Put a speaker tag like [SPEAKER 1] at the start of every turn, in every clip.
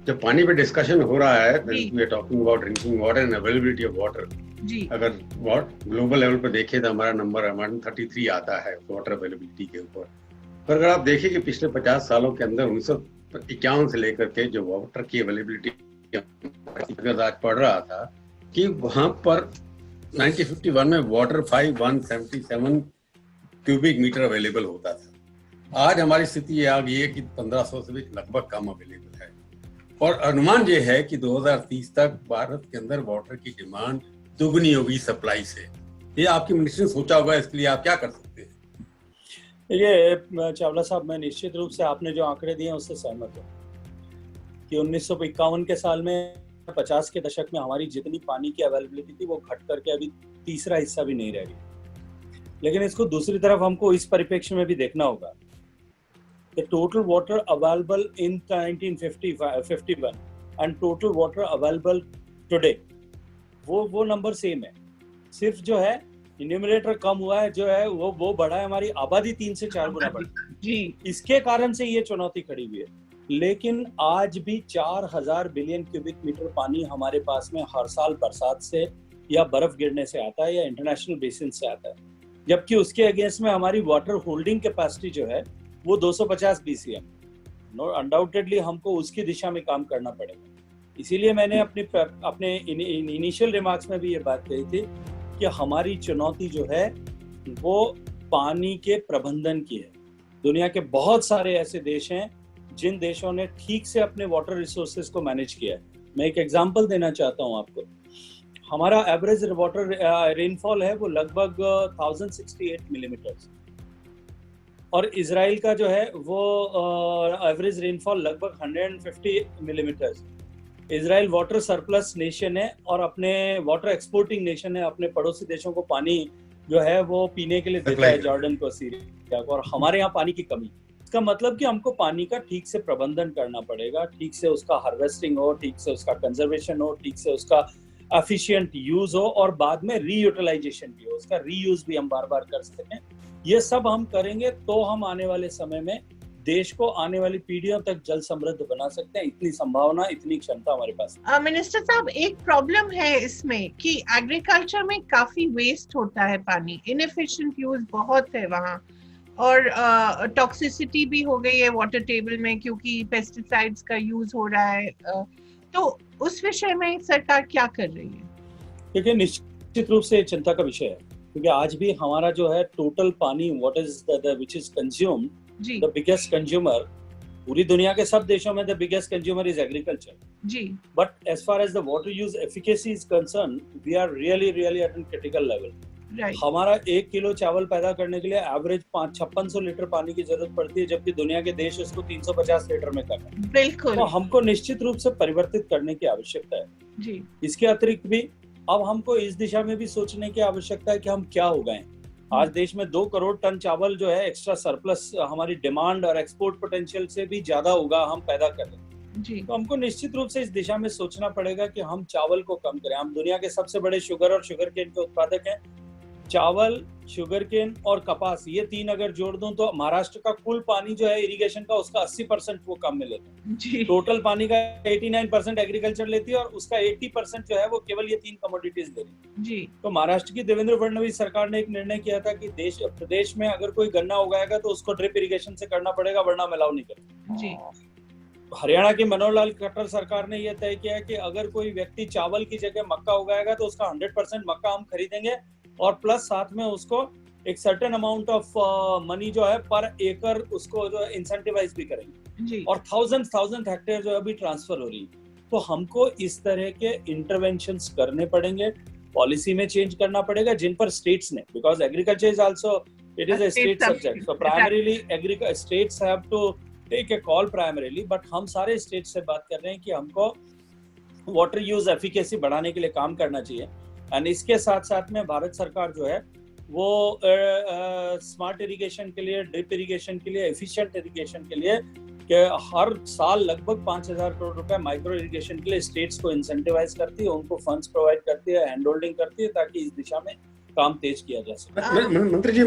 [SPEAKER 1] जब पानी पे डिस्कशन हो रहा है,
[SPEAKER 2] जी
[SPEAKER 1] we are talking about drinking water and availability of water.
[SPEAKER 2] जी
[SPEAKER 1] अगर ग्लोबल लेवल पर देखें तो हमारा नंबर 133 आता है वाटर अवेलेबिलिटी के ऊपर। पर अगर आप देखें कि पिछले 50 सालों के अंदर 1951 से लेकर के जो वाटर की अवेलेबिलिटी आज पढ़ रहा था कि वहां पर 1951 में वाटर 5177 क्यूबिक मीटर अवेलेबल होता था। आज हमारी स्थिति ये आ गई है कि 1500 से भी लगभग कम अवेलेबल है, और अनुमान ये है कि 2030 तक भारत के अंदर वाटर की डिमांड दुगनी होगी सप्लाई से। ये आपकी मिनिस्ट्री ने सोचा होगा, इसके लिए आप क्या कर सकते हैं?
[SPEAKER 3] देखिए चावला साहब, मैं निश्चित रूप से आपने जो आंकड़े दिए हैं उससे सहमत हूँ कि 1951 के साल में 50 के दशक में हमारी जितनी पानी की अवेलेबिलिटी थी वो घट करके अभी तीसरा हिस्सा भी नहीं रह गई। लेकिन इसको दूसरी तरफ हमको इस परिप्रेक्ष्य में भी देखना होगा कि total water available in 1951 and total water available today वो नंबर सेम है। सिर्फ जो है न्यूमरेटर कम हुआ है, जो है वो बढ़ा है, हमारी आबादी 3 से 4 गुना बढ़ी
[SPEAKER 2] जी।
[SPEAKER 3] इसके कारण से ये चुनौती खड़ी हुई है। लेकिन आज भी 4000 बिलियन क्यूबिक मीटर पानी हमारे पास में हर साल बरसात से या बर्फ गिरने से आता है या इंटरनेशनल बेसिन से आता है, जबकि उसके अगेंस्ट में हमारी वाटर होल्डिंग कैपेसिटी जो है वो 250 BCM। नो अनडाउटेडली हमको उसकी दिशा में काम करना पड़ेगा। इसीलिए मैंने अपने इनिशियल रिमार्क्स में भी ये बात कही थी कि हमारी चुनौती जो है वो पानी के प्रबंधन की है। दुनिया के बहुत सारे ऐसे देश हैं जिन देशों ने ठीक से अपने वाटर रिसोर्सेज को मैनेज किया है। मैं एक एग्जांपल देना चाहता हूं आपको। हमारा एवरेज वाटर रेनफॉल है वो लगभग 1068 मिलीमीटर, और इजराइल का जो है वो एवरेज रेनफॉल लगभग 150 millimetre. Israel water surplus nation है और अपने वाटर एक्सपोर्टिंग नेशन है, अपने पड़ोसी देशों को पानी जो है वो पीने के लिए देता है, जॉर्डन को, सीरिया को, और हमारे यहाँ पानी की कमी। इसका मतलब कि हमको पानी का ठीक से प्रबंधन करना पड़ेगा, ठीक से उसका हार्वेस्टिंग हो, ठीक से उसका कंजर्वेशन हो, ठीक से उसका एफिशिएंट यूज हो, और बाद में रीयूटिलाइजेशन भी हो, उसका रीयूज भी हम बार बार कर सकें। ये सब हम करेंगे तो हम आने वाले समय में देश को आने वाली पीढ़ियों तक जल समृद्ध बना सकते हैं। इतनी संभावना, इतनी क्षमता हमारे पास।
[SPEAKER 2] मिनिस्टर साहब, एक प्रॉब्लम है इसमें कि एग्रीकल्चर में काफी वेस्ट होता है पानी, इनएफिशिएंट यूज बहुत है वहाँ, और टॉक्सिसिटी भी हो गई है वाटर टेबल में क्योंकि पेस्टिसाइड्स का यूज हो रहा है। तो उस विषय में सरकार क्या कर रही है?
[SPEAKER 3] देखिए, निश्चित रूप से चिंता का विषय है, क्योंकि आज भी हमारा जो है टोटल पानी what is which is consumed, the biggest consumer पूरी दुनिया के सब देशों में the biggest consumer is agriculture ji. But as far as the water use efficacy is concern, we are really at an critical level. हमारा 1 kilo चावल पैदा करने के लिए एवरेज 5600 लीटर पानी की जरूरत पड़ती है, जबकि दुनिया के देश उसको 350 लीटर में कर रहे हैं। बिल्कुल। तो हमको निश्चित रूप से परिवर्तित करने की आवश्यकता है जी। इसके अतिरिक्त भी अब हमको इस दिशा में भी सोचने की आवश्यकता है कि हम क्या उगाएं। आज देश में 2 करोड़ टन चावल जो है एक्स्ट्रा सरप्लस हमारी डिमांड और एक्सपोर्ट पोटेंशियल से भी ज्यादा उगा हम पैदा कर रहे हैं जी। तो हमको निश्चित रूप से इस दिशा में सोचना पड़ेगा कि हम चावल को कम करें। हम दुनिया के सबसे बड़े शुगर और शुगर केन के उत्पादक हैं। चावल, शुगर केन और कपास, ये 3 अगर जोड़ दूं तो महाराष्ट्र का कुल पानी जो है इरिगेशन का, उसका 80% वो कम में लेते हैं। टोटल पानी का 89% एग्रीकल्चर लेती है और उसका 80% जो है वो केवल ये 3 कमोडिटीज ले रही है जी। तो महाराष्ट्र की देवेंद्र फडणवीस सरकार ने एक निर्णय किया था कि प्रदेश में अगर कोई गन्ना उगाएगा तो उसको ड्रिप इरिगेशन से करना पड़ेगा, वरना अलाउ नहीं करते जी। हरियाणा की मनोहर लाल खट्टर सरकार ने यह तय किया कि अगर कोई व्यक्ति चावल की जगह मक्का उगाएगा तो उसका 100% मक्का हम खरीदेंगे, और प्लस साथ में उसको एक सर्टेन अमाउंट ऑफ मनी जो है पर एकड़ उसको जो इंसेंटिवाइज भी करेंगे जी। और थाउजेंड हेक्टेयर जो अभी ट्रांसफर हो रही है। तो हमको इस तरह के इंटरवेंशंस करने पड़ेंगे, पॉलिसी में चेंज करना पड़ेगा, जिन पर स्टेट्स ने, because agriculture is also it is a state subject, so primarily states have to take a call primarily. But हम सारे स्टेट से बात कर रहे हैं कि हमको वाटर यूज एफिकेसी बढ़ाने के लिए काम करना चाहिए। एंड इसके साथ साथ में भारत सरकार जो है वो स्मार्ट इरिगेशन के लिए, ड्रिप इरिगेशन के लिए, एफिशिएंट इरिगेशन के लिए कि हर साल लगभग 5000 करोड़ रुपए माइक्रो इरिगेशन के लिए स्टेट्स को इंसेंटिवाइज करती है, उनको फंड्स प्रोवाइड करती है, हैंड होल्डिंग करती है, ताकि इस दिशा में काम तेज किया जा सके।
[SPEAKER 1] मंत्री जी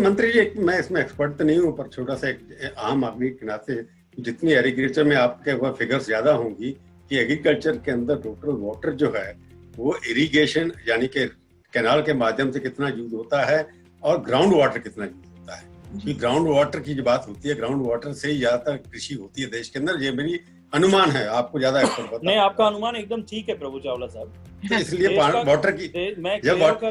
[SPEAKER 1] मैं इसमें एक्सपर्ट तो नहीं हूँ, पर छोटा सा एक आम आदमी के नाते जितनी एग्रीकल्चर में आपके फिगर्स ज्यादा होंगी, कि एग्रीकल्चर के अंदर टोटल वाटर जो है वो इरिगेशन यानी कि कैनाल के माध्यम से कितना यूज होता है और ग्राउंड वाटर कितना यूज होता है। क्योंकि ग्राउंड वाटर की जो बात होती है, ग्राउंड वाटर से ही ज्यादातर कृषि होती है देश के अंदर। ये मेरी अनुमान है, आपको ज्यादा
[SPEAKER 3] नहीं, आपका अनुमान एकदम ठीक है प्रभु चावला साहब।
[SPEAKER 1] तो इसलिए वाटर की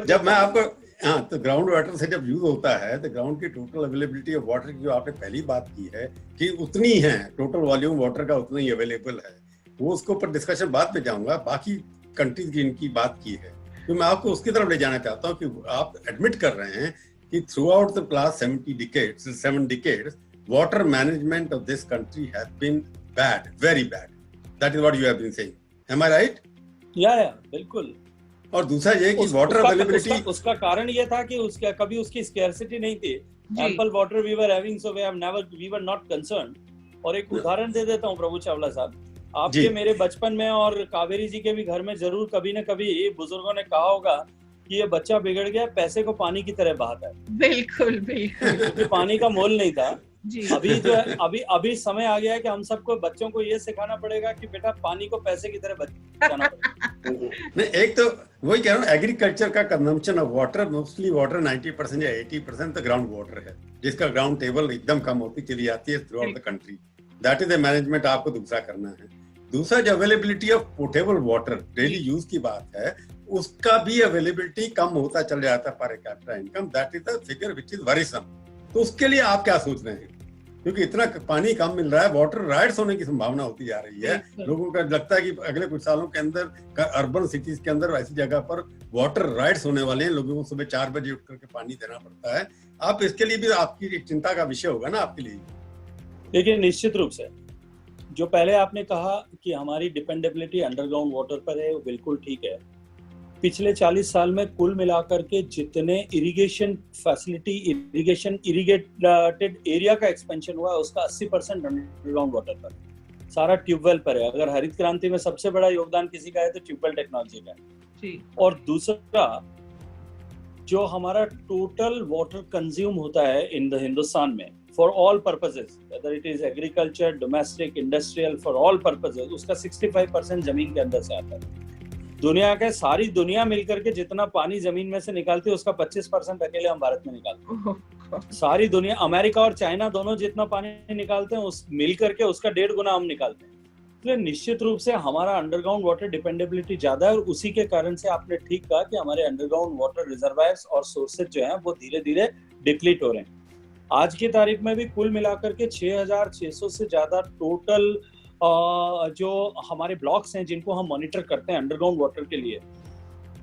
[SPEAKER 1] जब मैं आपको हाँ, तो ग्राउंड वाटर से जब यूज होता है तो ग्राउंड की टोटल अवेलेबिलिटी ऑफ वाटर की जो आपने पहली बात की है कि उतनी है, टोटल वॉल्यूम वाटर का उतना ही अवेलेबल है, वो उसके ऊपर डिस्कशन बाद में जाऊंगा। बाकी कंट्रीज की इनकी बात की है तो मैं आपको उसकी तरफ ले जाना चाहता हूँ कि आप एडमिट कर रहे हैं कि through out the last 7 decades water management of this country has been bad, very bad. That is what you have been saying. Am I right?
[SPEAKER 3] या बिल्कुल।
[SPEAKER 1] और दूसरा ये कि वाटर अवेलेबिलिटी,
[SPEAKER 3] उसका कारण ये था कि उसका कभी उसकी स्कैर्सिटी नहीं थी। Ample water we were having, so we were not concerned. और एक उदाहरण दे देता हूँ प्रभु चावला साहब, आपके मेरे बचपन में और कावेरी जी के भी घर में जरूर कभी न कभी बुजुर्गों ने कहा होगा कि ये बच्चा बिगड़ गया, पैसे को पानी की तरह बहाता है।
[SPEAKER 2] बिल्कुल बिल्कुल,
[SPEAKER 3] क्योंकि पानी का मोल नहीं था। अभी जो है अभी समय आ गया है कि हम सबको बच्चों को ये सिखाना पड़ेगा कि बेटा पानी को पैसे की तरह बचाना पड़ेगा।
[SPEAKER 1] नहीं, एक तो वही कह रहा हूँ, एग्रीकल्चर का consumption of water, mostly water 90% या 80% तो ग्राउंड वाटर है, जिसका ग्राउंड टेबल एकदम कम होती चली जाती है through out the country. That is the management आपको दूसरा करना है। दूसरा जो availability of portable water daily use की बात है, उसका भी अवेलेबिलिटी कम होता चल जाता है per capita income. That is the figure which is worrisome. तो उसके लिए आप क्या सोच रहे हैं? क्योंकि इतना पानी कम मिल रहा है, वाटर राइट्स होने की संभावना होती जा रही है। लोगों का लगता है कि अगले कुछ सालों के अंदर अर्बन सिटीज के अंदर ऐसी जगह पर वाटर राइट्स होने वाले हैं। लोगों को सुबह 4 बजे उठ करके पानी देना पड़ता है। आप इसके लिए भी आपकी एक चिंता का विषय होगा ना आपके लिए।
[SPEAKER 3] देखिए, निश्चित रूप से जो पहले आपने कहा कि हमारी डिपेंडेबिलिटी अंडरग्राउंड वाटर पर है, वो बिल्कुल ठीक है। पिछले 40 साल में कुल मिलाकर के जितने इरिगेशन फैसिलिटी, इरिगेटेड एरिया का एक्सपेंशन हुआ है, उसका 80% अंडरग्राउंड वाटर पर, सारा ट्यूबवेल पर है। अगर हरित क्रांति में सबसे बड़ा योगदान किसी का है तो ट्यूबवेल टेक्नोलॉजी का है। और दूसरा, जो हमारा टोटल वाटर कंज्यूम होता है इन द हिंदुस्तान में for all purposes, whether it is agriculture, domestic, industrial, for all purposes, उसका 65% जमीन के अंदर से आता है। दुनिया के सारी दुनिया मिलकर के जितना पानी जमीन में से निकालती है, उसका 25% अकेले हम भारत में निकालते हैं। सारी दुनिया, अमेरिका और चाइना दोनों जितना पानी निकालते हैं, उस मिलकर के उसका 1.5 गुना हम निकालते हैं। इसलिए निश्चित रूप से हमारा अंडरग्राउंड वाटर डिपेंडेबिलिटी ज्यादा है। और उसी के कारण से आपने ठीक कहा कि हमारे अंडरग्राउंड वाटर रिजर्वायर्स और सोर्सेज जो हैं वो धीरे धीरे डिप्लीट हो रहे हैं। आज की तारीख में भी कुल मिलाकर के 6600 से ज्यादा टोटल जो हमारे ब्लॉक्स हैं जिनको हम मॉनिटर करते हैं अंडरग्राउंड वाटर के लिए,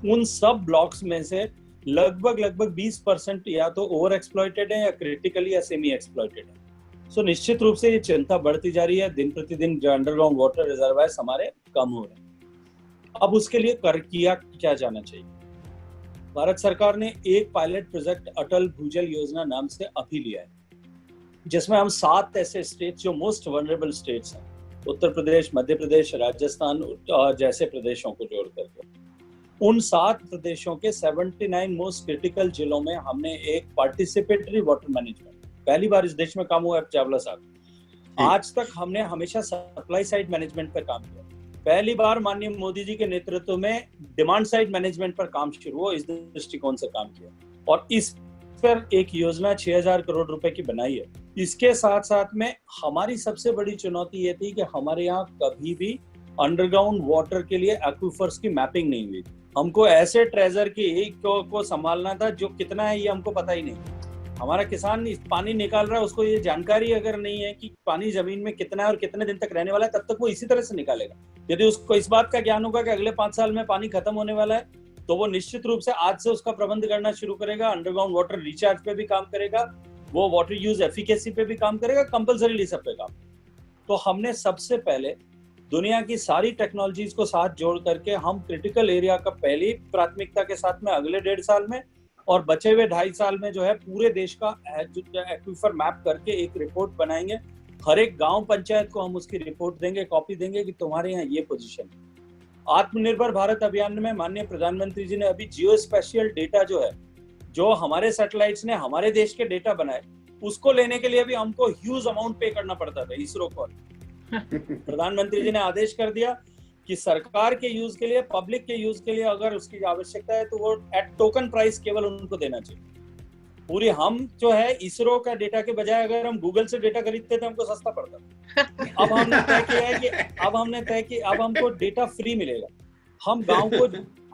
[SPEAKER 3] उन सब ब्लॉक्स में से लगभग 20% या तो ओवर एक्सप्लॉइटेड है या क्रिटिकली या सेमी एक्सप्लॉइटेड है। सो निश्चित रूप से ये चिंता बढ़ती जा रही है। दिन प्रतिदिन जो अंडरग्राउंड वाटर रिजर्वायर्स हमारे कम हो रहे हैं। अब उसके लिए किया क्या जाना चाहिए? भारत सरकार ने एक पायलट प्रोजेक्ट अटल भूजल योजना नाम से अभी लिया है, जिसमें हम 7 ऐसे स्टेट्स जो मोस्ट वनरेबल स्टेट्स हैं, उत्तर प्रदेश, मध्य प्रदेश, राजस्थान जैसे प्रदेशों को जोड़ करके, उन 7 प्रदेशों के 79 मोस्ट क्रिटिकल जिलों में हमने एक पार्टिसिपेटरी वाटर मैनेजमेंट, पहली बार इस देश में काम हुआ है चावला साहब। आज तक हमने हमेशा सप्लाई साइड मैनेजमेंट पर काम किया। पहली बार माननीय मोदी जी के नेतृत्व में डिमांड साइड मैनेजमेंट पर काम शुरू हुआ, इस दृष्टिकोण से काम किया और इस पर एक योजना 6000 करोड़ रुपए की बनाई है। इसके साथ साथ में हमारी सबसे बड़ी चुनौती ये थी कि हमारे यहाँ कभी भी अंडरग्राउंड वाटर के लिए एक्विफर्स की मैपिंग नहीं हुई। हमको ऐसे ट्रेजर की को संभालना था जो कितना है ये हमको पता ही नहीं। हमारा किसान पानी निकाल रहा है, उसको ये जानकारी अगर नहीं है कि पानी जमीन में कितना है और कितने दिन तक रहने वाला है, तब तक वो इसी तरह से निकालेगा। यदि उसको इस बात का ज्ञान होगा कि अगले 5 साल में पानी खत्म होने वाला है, तो वो निश्चित रूप से आज से उसका प्रबंध करना शुरू करेगा। अंडरग्राउंड वाटर रिचार्ज पे भी काम करेगा, वो वाटर यूज एफिकेसी पे भी काम करेगा, कंपल्सरीली सब पे काम। तो हमने सबसे पहले दुनिया की सारी टेक्नोलॉजीज को साथ जोड़ करके हम क्रिटिकल एरिया का पहली प्राथमिकता के साथ में अगले 1.5 साल में और बचे हुए 2.5 साल में जो है पूरे देश का एक्विफर मैप करके एक रिपोर्ट बनाएंगे। हर एक गांव पंचायत को हम उसकी रिपोर्ट देंगे, कॉपी देंगे कि तुम्हारे यहाँ ये पोजीशन है। आत्मनिर्भर भारत अभियान में माननीय प्रधानमंत्री जी ने अभी जियो स्पेशियल डेटा जो है, जो हमारे सैटेलाइट्स ने हमारे देश के डेटा बनाए, उसको लेने के लिए भी हमको ह्यूज अमाउंट पे करना पड़ता था इसरो को। प्रधानमंत्री जी ने आदेश कर दिया कि सरकार के यूज के लिए, पब्लिक के यूज के लिए अगर उसकी आवश्यकता है तो वो एट टोकन प्राइस केवल उनको देना चाहिए। पूरी हम जो है इसरो का डेटा के बजाय अगर हम गूगल से डेटा खरीदते तो हमको सस्ता पड़ता। अब हमने तय किया है कि अब हमको डेटा फ्री मिलेगा। हम गांव को,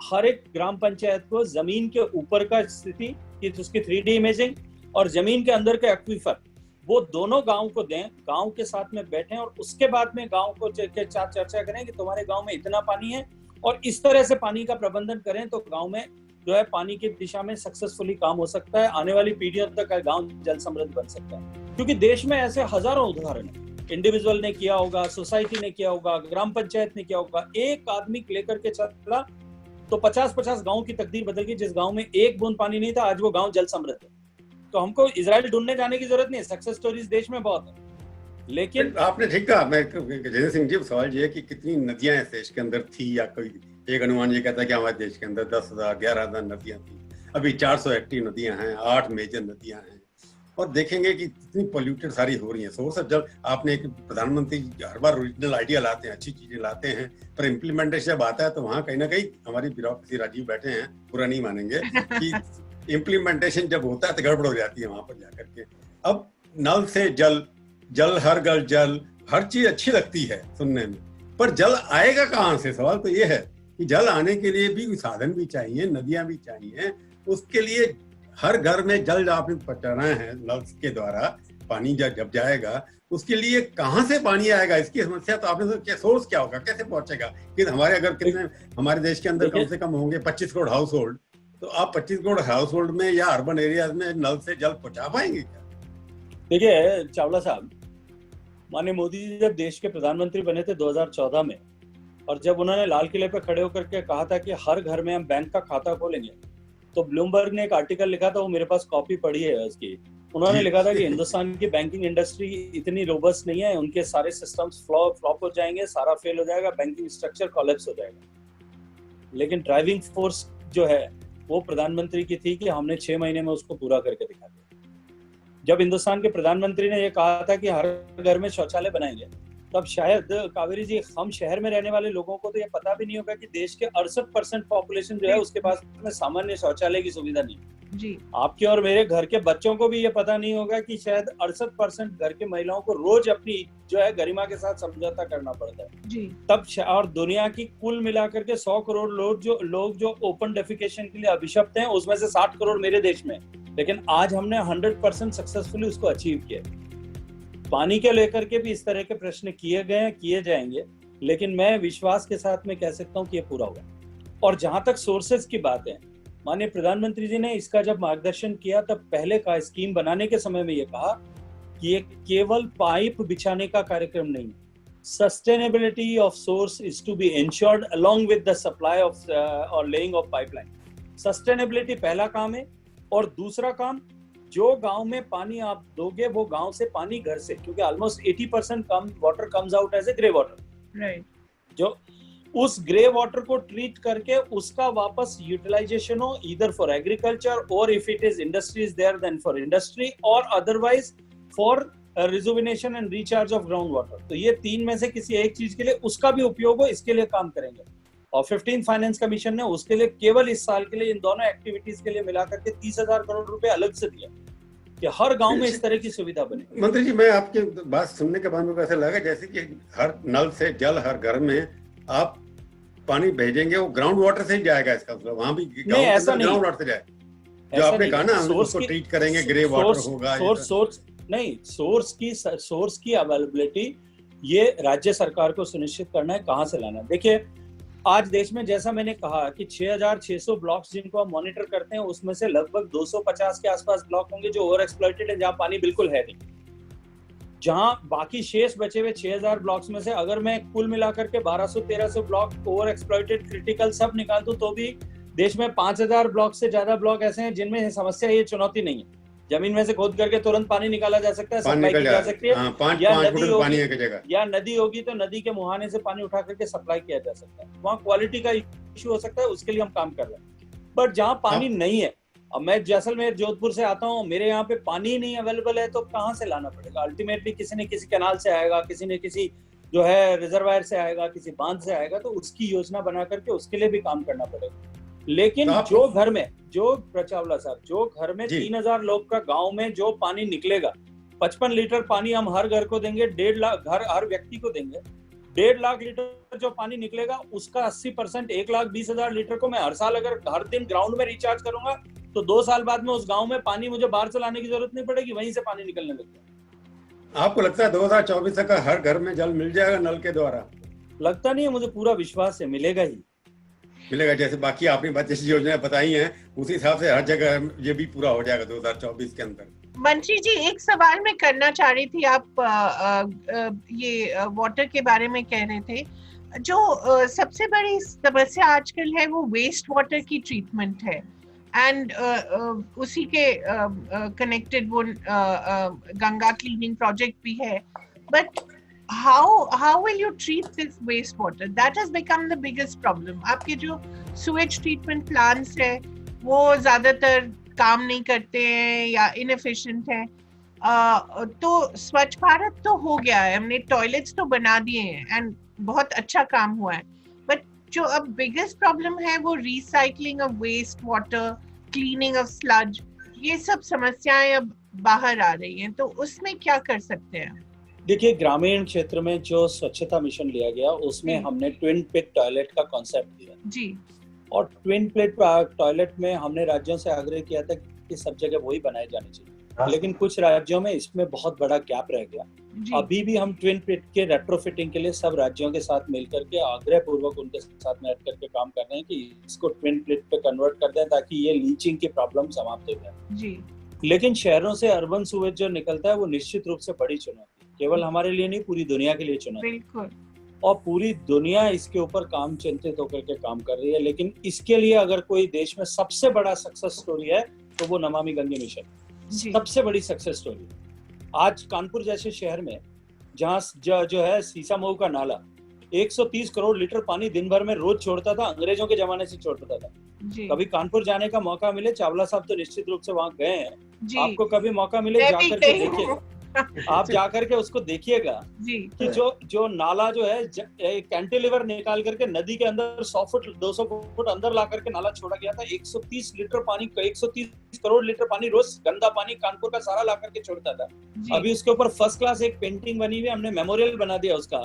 [SPEAKER 3] हर एक ग्राम पंचायत को जमीन के ऊपर का स्थिति कि उसकी 3D इमेजिंग और जमीन के अंदर के एक्वीफर, वो दोनों गांव को दें, गांव के साथ में बैठें और उसके बाद में गांव को चर्चा करें कि तुम्हारे गांव में इतना पानी है और इस तरह से पानी का प्रबंधन करें तो गांव में जो है पानी की दिशा में सक्सेसफुली काम हो सकता है। आने वाली पीढ़ियों तक गांव जल समृद्ध बन सकता है। क्योंकि देश में ऐसे हजारों उदाहरण है, इंडिविजुअल ने किया होगा, सोसाइटी ने किया होगा, ग्राम पंचायत ने किया होगा। एक आदमी लेकर के चला तो 50-50 गांव की तकदीर बदल गई। जिस गांव में एक बूंद पानी नहीं था, आज वो गांव जल समृद्ध है। तो हमको इजराइल ढूंढने जाने की जरूरत नहीं है, सक्सेस स्टोरीज देश में बहुत है। लेकिन
[SPEAKER 1] आपने ठीक कहा। मैं जय सिंह जी, सवाल ये है कि कितनी नदियां इस देश के अंदर थी, या कोई एक अनुमान ये कहता है कि हमारे देश के अंदर 10,000 11,000 नदियां थी। अभी 400 एक्टिव नदियां हैं, 8 मेजर नदियां हैं, और देखेंगे कि कितनी पोल्यूटेड सारी हो रही है। सोर्स ऑफ जल, आपने एक प्रधानमंत्री हर बार ओरिजिनल आइडिया लाते हैं, अच्छी चीजें लाते हैं, पर इम्प्लीमेंटेशन जब आता है तो वहाँ कहीं ना कहीं हमारी ब्यूरोक्रेसी, राजीव बैठे हैं, पूरा नहीं मानेंगे कि इम्प्लीमेंटेशन जब होता है तो गड़बड़ हो जाती है वहां पर जाकर के। अब नल से जल, जल हर घर जल, हर चीज अच्छी लगती है सुनने में, पर जल आएगा कहाँ से? सवाल तो ये है कि जल आने के लिए भी साधन भी चाहिए, नदियां भी चाहिए। उसके लिए हर घर में जल आपने पहुंचाना है नल के द्वारा, पानी जब जाएगा उसके लिए कहाँ से पानी आएगा, इसकी समस्या तो आपने क्या सोर्स क्या होगा, कैसे पहुंचेगा? कि हमारे अगर कितने, हमारे देश के अंदर कम से कम होंगे 25 करोड़ हाउस होल्ड, तो आप 25 करोड़ हाउस होल्ड में या अर्बन एरियाज में नल से जल पहुंचा पाएंगे क्या?
[SPEAKER 3] देखिए चावला साहब, माननीय मोदी जी जब देश के प्रधानमंत्री बने थे 2014 में, और जब उन्होंने लाल किले पे खड़े होकर के कहा था कि हर घर में हम बैंक का खाता खोलेंगे, तो ब्लूमबर्ग ने एक आर्टिकल लिखा था, वो मेरे पास कॉपी पड़ी है उसकी। उन्होंने लिखा था कि हिंदुस्तान की बैंकिंग इंडस्ट्री इतनी रोबस्ट नहीं है, उनके सारे सिस्टम्स फ्लॉप हो जाएंगे, सारा फेल हो जाएगा, बैंकिंग स्ट्रक्चर कोलैप्स हो जाएगा। लेकिन ड्राइविंग फोर्स जो है वो प्रधानमंत्री की थी कि हमने 6 महीने में उसको पूरा करके दिखा दिया। जब हिंदुस्तान के प्रधानमंत्री ने ये कहा था कि हर घर में शौचालय बनाएंगे, तब शायद कावेरी जी, हम शहर में रहने वाले लोगों को तो ये पता भी नहीं होगा कि देश के 68% पॉपुलेशन जो है उसके पास में सामान्य शौचालय की सुविधा नहीं जी। आपके और मेरे घर के बच्चों को भी ये पता नहीं होगा कि शायद 68% घर के महिलाओं को रोज अपनी जो है गरिमा के साथ समझौता करना पड़ता है जी। तब और दुनिया की कुल मिलाकर के 100 करोड़ लोग जो ओपन डेफिकेशन के लिए अभिशप्त हैं, उसमें से 60 करोड़ मेरे देश में। लेकिन आज हमने 100% सक्सेसफुली उसको अचीव किया। पानी के लेकर के भी इस तरह के प्रश्न किए गए हैं, किए जाएंगे, लेकिन मैं विश्वास के साथ में कह सकता हूं कि ये पूरा होगा। और जहां तक सोर्सेज की बात है, माननीय प्रधानमंत्री जी ने इसका जब मार्गदर्शन किया तब पहले का स्कीम बनाने के समय में ये कहा कि ये केवल पाइप बिछाने का कार्यक्रम नहीं, sustainability of source is to be ensured along with the supply of और लेइंग ऑफ पाइपलाइन। सस्टेनेबिलिटी पहला काम है, और दूसरा काम, जो गांव में पानी आप दोगे वो गांव से पानी घर से, क्योंकि almost 80% water comes out as a grey water, right, जो उस ग्रे वाटर को ट्रीट करके उसका वापस यूटिलाइजेशन हो, ईदर फॉर एग्रीकल्चर और if it is industry is there then for industry, और otherwise for rejuvenation and recharge of ground water. तो ये 3 में से किसी एक चीज के लिए उसका भी उपयोग हो, इसके लिए काम करेंगे। और 15 फाइनेंस कमीशन ने उसके लिए केवल इस साल के लिए इन दोनों एक्टिविटीज के लिए मिलाकर के 30,000 करोड़ रुपए अलग से दिया कि हर गांव में इस तरह की सुविधा बने।
[SPEAKER 1] मंत्री जी, मैं आपकी बात सुनने के बाद मुझे ऐसा लगा जैसे कि हर नल से जल हर घर में आप पानी भेजेंगे, वो ग्राउंड वाटर से ही जाएगा। इसका मतलब वहां भी ग्राउंड वाटर से जाए, जो आपने कहा ना, उसको ट्रीट करेंगे, ग्रे वाटर होगा। सोर्स की अवेलेबिलिटी ये राज्य सरकार को सुनिश्चित करना है, कहाँ से लाना है। देखिए, आज देश में जैसा मैंने कहा कि 6,600 ब्लॉक्स जिनको हम मॉनिटर करते हैं, उसमें से लगभग 250 के आसपास ब्लॉक होंगे जो ओवर एक्सप्लॉइटेड है, जहां पानी बिल्कुल है नहीं। जहां बाकी शेष बचे हुए 6,000 ब्लॉक्स में से अगर मैं कुल मिलाकर के 1200-1300 ब्लॉक ओवर एक्सप्लॉइटेड क्रिटिकल सब निकाल दूं, तो भी देश में 5,000 ब्लॉक से ज्यादा ब्लॉक ऐसे हैं जिनमें समस्या, ये चुनौती नहीं है। जमीन में से खोद करके तुरंत पानी निकाला जा सकता है, सप्लाई की जा सकती है, या नदी होगी तो नदी के मुहाने से पानी उठा करके सप्लाई किया जा सकता है। वहाँ क्वालिटी का इश्यू हो सकता है, उसके लिए हम काम कर रहे हैं। बट जहाँ पानी नहीं है, अब मैं जैसलमेर जोधपुर से आता हूँ, मेरे यहाँ पे पानी नहीं अवेलेबल है, तो कहाँ से लाना पड़ेगा? अल्टीमेटली किसी न किसी कैनाल से आएगा, किसी न किसी
[SPEAKER 3] जो है रिजर्वायर से आएगा, किसी बांध से आएगा, तो उसकी योजना बना करके उसके लिए भी काम करना पड़ेगा। लेकिन जो घर में, जो चावला साहब, जो घर में 3000 लोग का गांव में जो पानी निकलेगा, 55 लीटर पानी हम हर घर को देंगे, 1.5 लाख घर हर व्यक्ति को देंगे, 1.5 लाख लीटर जो पानी निकलेगा उसका 80% 1,20,000 लीटर को मैं हर साल अगर हर दिन ग्राउंड में रिचार्ज करूंगा तो 2 साल बाद में उस गांव में पानी मुझे बाहर से लाने की जरूरत नहीं पड़ेगी, वहीं से पानी निकलने लग जाएगा।
[SPEAKER 1] आपको लगता है 2024 तक हर घर में जल मिल जाएगा नल के द्वारा?
[SPEAKER 3] लगता नहीं है, मुझे पूरा विश्वास है मिलेगा ही
[SPEAKER 1] मिलेगा। जैसे बाकी आपने जैसी योजनाएं बताई हैं उसी हिसाब से हर जगह ये भी पूरा हो जाएगा 2024 के अंदर।
[SPEAKER 2] बंशी जी, एक सवाल मैं करना चाह रही थी, आप ये वाटर के बारे में कह रहे थे, जो सबसे बड़ी समस्या आजकल है वो वेस्ट वाटर की ट्रीटमेंट है, एंड उसी के कनेक्टेड वो गंगा क्लीनिंग प्रोजेक्ट भी है, but how will you treat this wastewater? That has become the biggest problem. आपके जो sewage treatment plants है वो ज्यादातर काम नहीं करते हैं या inefficient है। तो स्वच्छ भारत तो हो गया है, हमने टॉयलेट्स तो बना दिए हैं एंड बहुत अच्छा काम हुआ है, बट जो अब बिगेस्ट प्रॉब्लम है वो recycling of waste water, cleaning of sludge, ये सब समस्याएं अब बाहर आ रही हैं, तो उसमें क्या कर सकते हैं?
[SPEAKER 3] देखिए, ग्रामीण क्षेत्र में जो स्वच्छता मिशन लिया गया उसमें हमने ट्विन पिट टॉयलेट का कॉन्सेप्ट दिया जी, और ट्विन पिट टॉयलेट में हमने राज्यों से आग्रह किया था कि सब जगह वही बनाए जाने चाहिए, लेकिन कुछ राज्यों में इसमें बहुत बड़ा गैप रह गया। अभी भी हम ट्विन पिट के रेट्रोफिटिंग के लिए सब राज्यों के साथ मिलकर के आग्रह पूर्वक उनके साथ में करके काम कर रहे हैं कि इसको ट्विन पिट पे कन्वर्ट कर दें ताकि ये लीचिंग की प्रॉब्लम समाप्त हो जाए। लेकिन शहरों से अर्बन सूवेज जो निकलता है वो निश्चित रूप से बड़ी चुनौती, केवल हमारे लिए नहीं पूरी दुनिया के लिए चुनौती, बिल्कुल, और पूरी दुनिया इसके ऊपर काम चिंतित होकर के काम कर रही है। लेकिन इसके लिए अगर कोई देश में सबसे बड़ा सक्सेस स्टोरी है तो वो नमामि गंगे मिशन सबसे बड़ी सक्सेस स्टोरी। आज कानपुर जैसे शहर में जहाँ जो है सीसामऊ का नाला 130 करोड़ लीटर पानी दिन भर में रोज छोड़ता था, अंग्रेजों के जमाने से छोड़ता था। कभी कानपुर जाने का मौका मिले, चावला साहब तो निश्चित रूप से वहाँ गए हैं, आपको कभी मौका मिले जाकर के देखिए, आप जाकर के उसको देखिएगा कि जो नाला जो है कैंटिलीवर निकाल करके नदी के अंदर 100 फुट 200 फुट अंदर ला करके नाला छोड़ा गया था। 130 लीटर पानी, 130 करोड़ लीटर पानी रोज गंदा पानी कानपुर का सारा ला करके छोड़ता था। अभी उसके ऊपर फर्स्ट क्लास एक पेंटिंग बनी हुई है, हमने मेमोरियल बना दिया उसका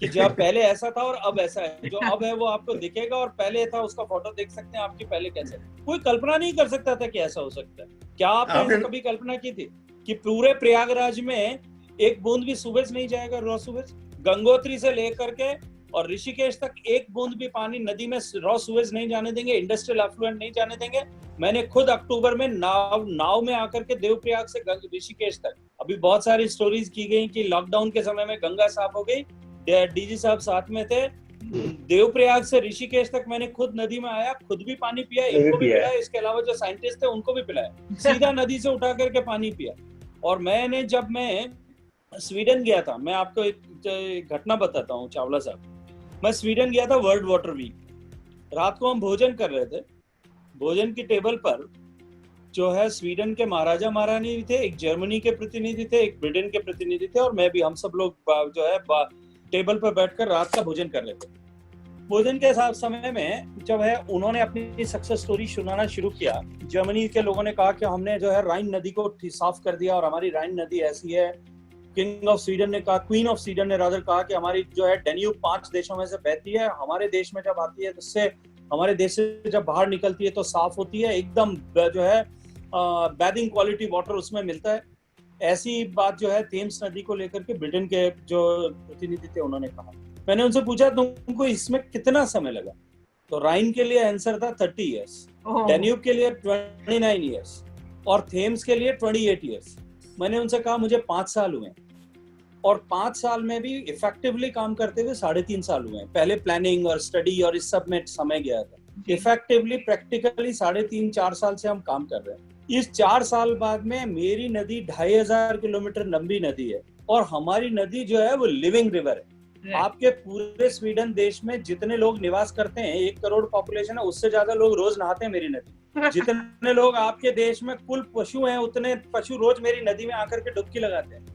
[SPEAKER 3] कि जब पहले ऐसा था और अब ऐसा है। जो अब है वो आपको दिखेगा और पहले था उसका फोटो देख सकते हैं आपकी पहले कैसे। कोई कल्पना नहीं कर सकता था कि ऐसा हो सकता है। क्या आपने कभी कल्पना की थी कि पूरे प्रयागराज में एक बूंद भी सूवेज नहीं जाएगा, रॉ सूवेज? गंगोत्री से लेकर के और ऋषिकेश तक एक बूंद भी पानी नदी में रॉ सूवेज नहीं जाने देंगे, इंडस्ट्रियल एफ्लुएंट नहीं जाने देंगे। मैंने खुद अक्टूबर में नाव में आकर के देवप्रयाग से ऋषिकेश तक, अभी बहुत सारी स्टोरीज की गई कि लॉकडाउन के समय में गंगा साफ हो गई, डीजी साहब साथ में थे, देवप्रयाग से ऋषिकेश तक मैंने खुद नदी में आया, खुद भी पानी पिया, इनको भी पिलाया, इसके अलावा जो साइंटिस्ट थे उनको भी पिलाया, सीधा नदी से उठा करके पानी पिया। और मैंने जब मैं स्वीडन गया था, मैं आपको एक घटना बताता हूँ चावला साहब, मैं स्वीडन गया था वर्ल्ड वाटर वीक, रात को हम भोजन कर रहे थे, भोजन की टेबल पर जो है स्वीडन के महाराजा महारानी थे, एक जर्मनी के प्रतिनिधि थे, एक ब्रिटेन के प्रतिनिधि थे, और मैं भी, हम सब लोग जो है टेबल पर बैठकर रात का भोजन कर रहे थे। भोजन के समय में जब है उन्होंने अपनी सक्सेस स्टोरी सुनाना शुरू किया। जर्मनी के लोगों ने कहा कि हमने जो है राइन नदी को साफ कर दिया और हमारी राइन नदी ऐसी है। किंग ऑफ स्वीडन ने कहा, क्वीन ऑफ स्वीडन ने रादर कहा कि हमारी जो है डेन्यूब 5 देशों में से बहती है, हमारे देश में जब आती है तो उससे हमारे देश से जब बाहर निकलती है तो साफ होती है, एकदम जो है बैथिंग क्वालिटी वाटर उसमें मिलता है। ऐसी बात जो है थेम्स नदी को लेकर के ब्रिटेन के जो प्रतिनिधि थे उन्होंने कहा। मैंने उनसे पूछा तुमको इसमें कितना समय लगा, तो राइन के लिए आंसर था 30 इयर्स, डेन्यूब के लिए 29 इयर्स और थेम्स के लिए 28 इयर्स। मैंने उनसे कहा मुझे 5 साल हुए और 5 साल में भी इफेक्टिवली काम करते हुए 3.5 साल हुए। पहले प्लानिंग और स्टडी और इस सब में समय गया था, इफेक्टिवली प्रैक्टिकली 3.5-4 साल से हम काम कर रहे हैं। इस 4 साल बाद में मेरी नदी 2500 किलोमीटर लंबी नदी है और हमारी नदी जो है वो लिविंग रिवर है। आपके पूरे स्वीडन देश में जितने लोग निवास करते हैं, 1 करोड़ पॉपुलेशन है, उससे ज्यादा लोग रोज नहाते हैं मेरी नदी। जितने लोग आपके देश में कुल पशु हैं, उतने पशु रोज मेरी नदी में आकर के डुबकी लगाते हैं।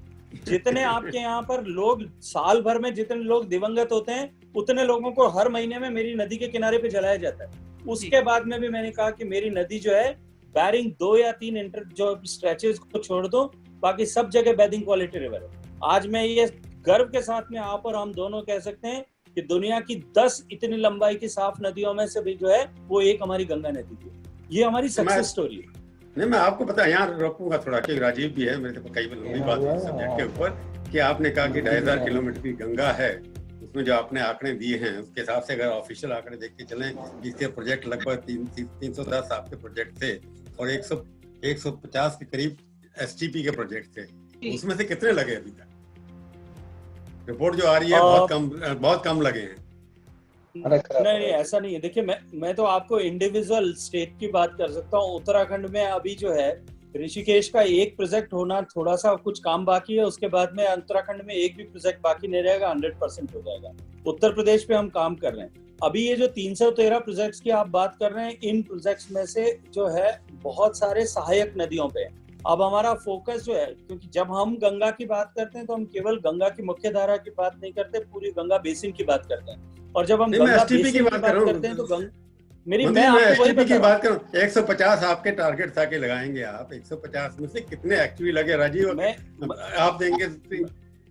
[SPEAKER 3] जितने आपके यहाँ पर लोग साल भर में जितने लोग दिवंगत होते हैं उतने लोगों को हर महीने में मेरी नदी के किनारे पे जलाया जाता है। उसके बाद में भी मैंने कहा कि मेरी नदी जो है बैरिंग 2 या 3 इंटर जो स्ट्रेचेस को छोड़ दो, बाकी सब जगह बैरिंग क्वालिटी रिवर है। आज मैं ये गर्व के साथ में आप और हम दोनों कह सकते हैं कि दुनिया की 10 इतनी लंबाई की साफ नदियों में से भी जो है वो एक हमारी गंगा नदी थी। ये हमारी सक्सेस स्टोरी है।
[SPEAKER 1] नहीं, मैं आपको पता यहाँ रोकूंगा थोड़ा, कि राजीव भी है मेरे को कई लंबी बात हुई सब्जेक्ट के ऊपर, कि आपने कहा कि 2500 किलोमीटर की गंगा है, उसमें जो आपने आंकड़े दिए हैं उसके हिसाब से अगर ऑफिशियल आंकड़े देख के चलें, इसके प्रोजेक्ट लगभग 310 आपके प्रोजेक्ट थे और 150 के करीब STP के प्रोजेक्ट थे, उसमें से कितने लगे अभी तक? रिपोर्ट जो आ रही है बहुत कम लगे हैं।
[SPEAKER 3] नहीं ऐसा नहीं है। देखिए मैं तो आपको इंडिविजुअल स्टेट की बात कर सकता हूँ। उत्तराखंड में अभी जो है ऋषिकेश का एक प्रोजेक्ट होना थोड़ा सा कुछ काम बाकी है, उसके बाद में उत्तराखंड में एक भी प्रोजेक्ट बाकी नहीं रहेगा, 100% हो जाएगा। उत्तर प्रदेश पे हम काम कर रहे हैं। अभी ये जो 313 प्रोजेक्ट्स की आप बात कर रहे हैं, इन प्रोजेक्ट्स में से जो है बहुत सारे सहायक नदियों पे है। अब हमारा फोकस जो है, क्योंकि जब हम गंगा की बात करते हैं तो हम केवल गंगा की मुख्य धारा की बात नहीं करते, पूरी गंगा बेसिन की बात करते हैं। और जब हम गंगा बेसिन की बात करते हैं तो मैं आपको वही
[SPEAKER 1] की बात करूं, 150 आपके टारगेट था कि लगाएंगे आप, 150 में से कितने एक्चुअली लगे राजीव? आप देंगे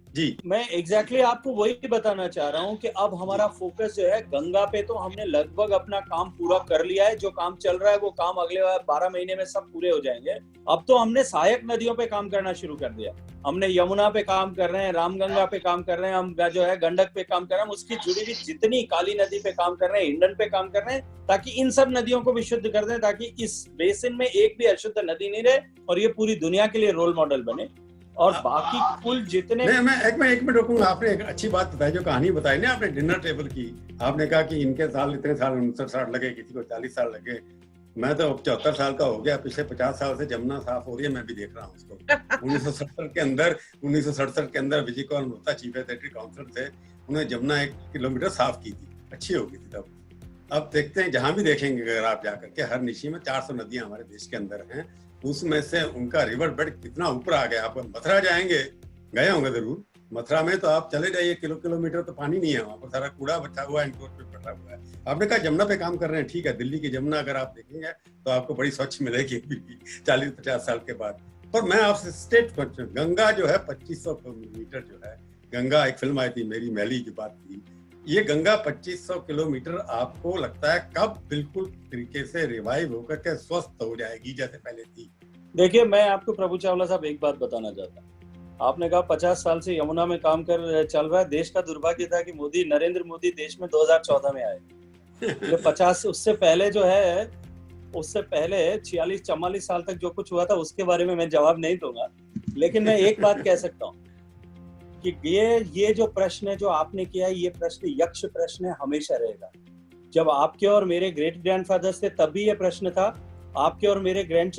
[SPEAKER 1] जी।
[SPEAKER 3] मैं एग्जैक्टली आपको वही बताना चाह रहा हूँ कि अब हमारा फोकस जो है गंगा पे, तो हमने लगभग अपना काम पूरा कर लिया है। जो काम चल रहा है वो काम अगले 12 महीने में सब पूरे हो जाएंगे। अब तो हमने सहायक नदियों पे काम करना शुरू कर दिया। हमने यमुना पे काम कर रहे हैं, रामगंगा पे काम कर रहे हैं, हम जो है गंडक पे काम कर रहे हैं, उसकी जुड़ी हुई जितनी काली नदी पे काम कर रहे हैं, हिंडन पे काम कर रहे हैं, ताकि इन सब नदियों को भी शुद्ध कर दें, ताकि इस बेसिन में एक भी अशुद्ध नदी नहीं रहे और ये पूरी दुनिया के लिए रोल मॉडल बने। और बाकी कुल जितने
[SPEAKER 1] मैं एक मिनट रोकूंगा। आपने एक अच्छी बात बताई, जो कहानी बताई ना आपने डिनर टेबल की। आपने कहा कि इनके साल इतने साल 59-60 लगे, किसी को 40 साल लगे। मैं तो 74 साल का हो गया, पिछले 50 साल से जमुना साफ हो रही है, मैं भी देख रहा हूँ उसको। 1967 के अंदर Vijay Kaur Mehta chief secretary council थे, उन्होंने जमुना 1 किलोमीटर साफ की थी, अच्छी हो गई थी तब। अब देखते हैं, जहां भी देखेंगे अगर आप जाकर के, हर निशी में 400 नदियां हमारे देश के अंदर हैं, उसमें से उनका रिवर बेड कितना ऊपर आ गया। आप मथुरा जाएंगे, गए होंगे जरूर, मथुरा में तो आप चले जाइए किलोमीटर तो पानी नहीं है, वहां पर सारा कूड़ा बचा हुआ है, एनक्रोचमेंट बचा हुआ है। आपने कहा जमुना पे काम कर रहे हैं, ठीक है, दिल्ली की जमुना अगर आप देखेंगे तो आपको बड़ी स्वच्छ मिलेगी 40-50 साल के बाद। पर मैं आपसे स्टेट क्वेश्चन, गंगा जो है 2500 किलोमीटर जो है गंगा, एक फिल्म आई थी मेरी मैली की बात थी, ये गंगा 2500 किलोमीटर आपको लगता है कब बिल्कुल तरीके से रिवाइव होकर के स्वस्थ हो जाएगी जैसे पहले थी?
[SPEAKER 3] देखिए, मैं आपको प्रभु चावला साहब एक बात बताना चाहता हूँ। आपने कहा 50 साल से यमुना में काम कर चल रहा है। देश का दुर्भाग्य था कि नरेंद्र मोदी देश में 2014 में आए। तो 50 उससे पहले जो है, उससे पहले 46-44 साल तक जो कुछ हुआ था उसके बारे में मैं जवाब नहीं दूंगा। लेकिन मैं एक बात कह सकता हूँ कि ये जो प्रश्न है जो आपने किया है, ये प्रश्न यक्ष प्रश्न है, हमेशा रहेगा। जब आपके और मेरे ग्रेट ग्रैंडफादर्स थे तब भी ये प्रश्न था, आपके और मेरे ग्रेट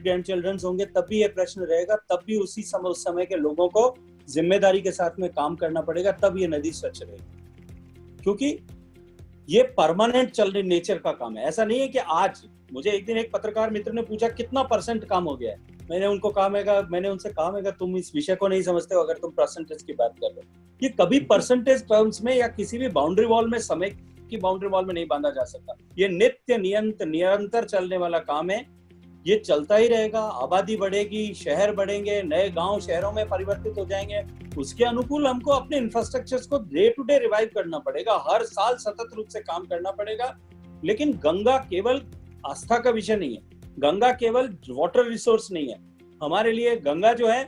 [SPEAKER 3] ग्रैंडचिल्ड्रन होंगे तब भी ये प्रश्न रहेगा, तब भी उस समय के लोगों को जिम्मेदारी के साथ में काम करना पड़ेगा, तब ये नदी स्वच्छ रहेगी। क्योंकि ये परमानेंट चल रही नेचर का काम है। ऐसा नहीं है कि आज, मुझे एक दिन एक पत्रकार मित्र ने पूछा कितना % काम हो गया है। मैंने उनसे कहा तुम इस विषय को नहीं समझते हो अगर तुम परसेंटेज की बात कर रहे हो। ये कभी परसेंटेज टर्म्स में या किसी भी बाउंड्री वॉल में, समय की बाउंड्री वॉल में नहीं बांधा जा सकता। ये निरंतर चलने वाला काम है, ये चलता ही रहेगा। आबादी बढ़ेगी, शहर बढ़ेंगे, नए गांव शहरों में परिवर्तित हो जाएंगे, उसके अनुकूल हमको अपने इंफ्रास्ट्रक्चर्स को डे टू डे रिवाइव करना पड़ेगा, हर साल सतत रूप से काम करना पड़ेगा। लेकिन गंगा केवल आस्था का विषय नहीं है, गंगा केवल वाटर रिसोर्स नहीं है। हमारे लिए गंगा जो है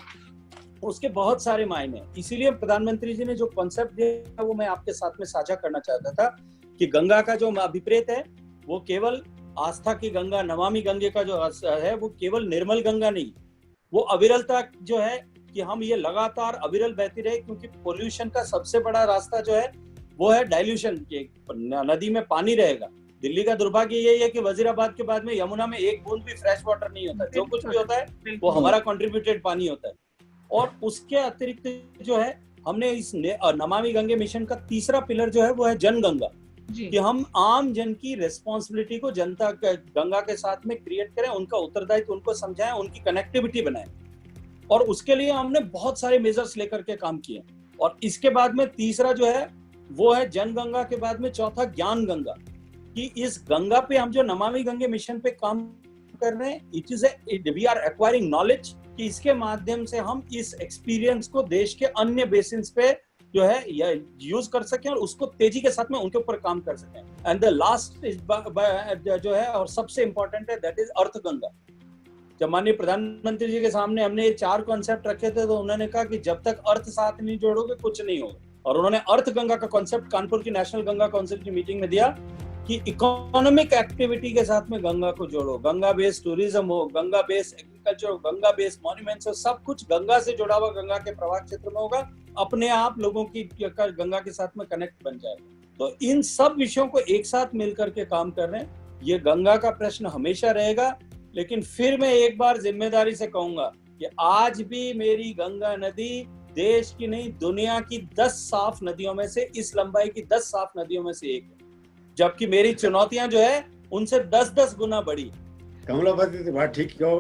[SPEAKER 3] उसके बहुत सारे मायने हैं। इसीलिए प्रधानमंत्री जी ने जो कॉन्सेप्ट दिया वो मैं आपके साथ में साझा करना चाहता था कि गंगा का जो अभिप्रेत है वो केवल आस्था की गंगा, नमामि गंगे का जो है वो केवल निर्मल गंगा नहीं, वो अविरलता जो है कि हम ये लगातार अविरल बहती रहे। क्योंकि पोल्यूशन का सबसे बड़ा रास्ता जो है वो है डाइल्यूशन। नदी में पानी रहेगा। दिल्ली का दुर्भाग्य यही है कि वजीराबाद के बाद में यमुना में एक बूंद भी फ्रेश वाटर नहीं होता। जो कुछ भी होता है वो हमारा कंट्रीब्यूटेड पानी होता है। और उसके अतिरिक्त जो है हमने इस नमामि गंगे मिशन का तीसरा पिलर जो है वो है जन गंगा, कि हम आम जन की रिस्पॉन्सिबिलिटी को जनता गंगा के साथ में क्रिएट करें, उनका उत्तरदायित्व उनको समझाएं, उनकी कनेक्टिविटी बनाएं। और उसके लिए हमने बहुत सारे मेजर्स लेकर के काम किए। और इसके बाद में तीसरा जो है वो है जन गंगा के बाद में चौथा ज्ञान गंगा, कि इस गंगा पे हम जो नमामि गंगे मिशन पे काम कर रहे हैं, it is we are acquiring knowledge, कि इसके माध्यम से हम इस एक्सपीरियंस को देश के अन्य बेसिन्स पे जो है यूज कर सकें और उसको तेजी के साथ में उनके ऊपर काम कर सकें। एंड द लास्ट जो है और सबसे इंपॉर्टेंट है, दैट इज अर्थ गंगा। जब माननीय प्रधानमंत्री जी के सामने हमने ये 4 कॉन्सेप्ट रखे थे तो उन्होंने कहा कि जब तक अर्थ साथ नहीं जोड़ोगे कुछ नहीं होगा। और उन्होंने अर्थ गंगा का कॉन्सेप्ट कानपुर की नेशनल गंगा काउंसिल की मीटिंग में दिया कि इकोनॉमिक एक्टिविटी के साथ में गंगा को जोड़ो, गंगा बेस्ड टूरिज्म हो, गंगा बेस्ड एग्रीकल्चर हो, गंगा बेस्ड मॉन्यूमेंट्स हो, सब कुछ गंगा से जुड़ा हुआ गंगा के प्रवाह क्षेत्र में होगा, अपने आप लोगों की गंगा के साथ में कनेक्ट बन जाएगा। तो इन सब विषयों को एक साथ मिलकर के काम कर रहे हैं। ये गंगा का प्रश्न हमेशा रहेगा, लेकिन फिर मैं एक बार जिम्मेदारी से कहूंगा कि आज भी मेरी गंगा नदी देश की नहीं दुनिया की 10 साफ नदियों में से, इस लंबाई की 10 साफ नदियों में से एक है, जबकि मेरी चुनौतियां जो है उनसे 10-10 गुना बड़ी।
[SPEAKER 1] कमलापति से बात ठीक क्यों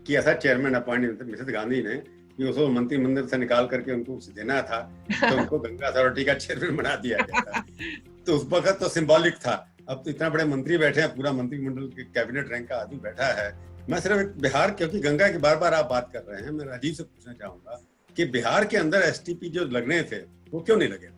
[SPEAKER 1] किया था चेयरमैन अपॉइंट मिसेस गांधी ने कि उसको मंत्रिमंडल से निकाल करके उनको देना था, तो उनको गंगा अथॉरिटी का चेयरमैन बना दिया गया था। तो उस वक्त तो सिंबॉलिक था। अब तो इतना बड़े मंत्री बैठे हैं, पूरा मंत्रिमंडल के कैबिनेट रैंक का आदमी बैठा है। मैं सिर्फ बिहार, क्योंकि गंगा की बार बार आप बात कर रहे हैं, मैं राजीव से पूछना चाहूंगा कि बिहार के अंदर एसटीपी जो लगने थे वो क्यों नहीं लगे?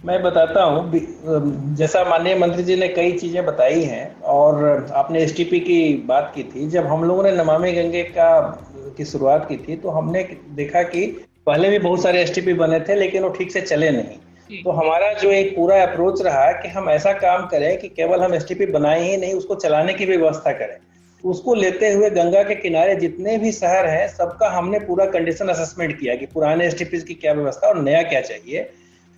[SPEAKER 4] मैं बताता हूँ। जैसा माननीय मंत्री जी ने कई चीजें बताई हैं और आपने एसटीपी की बात की थी। जब हम लोगों ने नमामि गंगे की शुरुआत की थी तो हमने देखा कि पहले भी बहुत सारे एसटीपी बने थे लेकिन वो ठीक से चले नहीं। तो हमारा जो एक पूरा अप्रोच रहा कि हम ऐसा काम करें कि केवल हम एसटीपी बनाए ही नहीं, उसको चलाने की भी व्यवस्था करें। उसको लेते हुए गंगा के किनारे जितने भी शहर हैं सबका हमने पूरा कंडीशन असेसमेंट किया कि पुराने एसटीपी की क्या व्यवस्था और नया क्या चाहिए।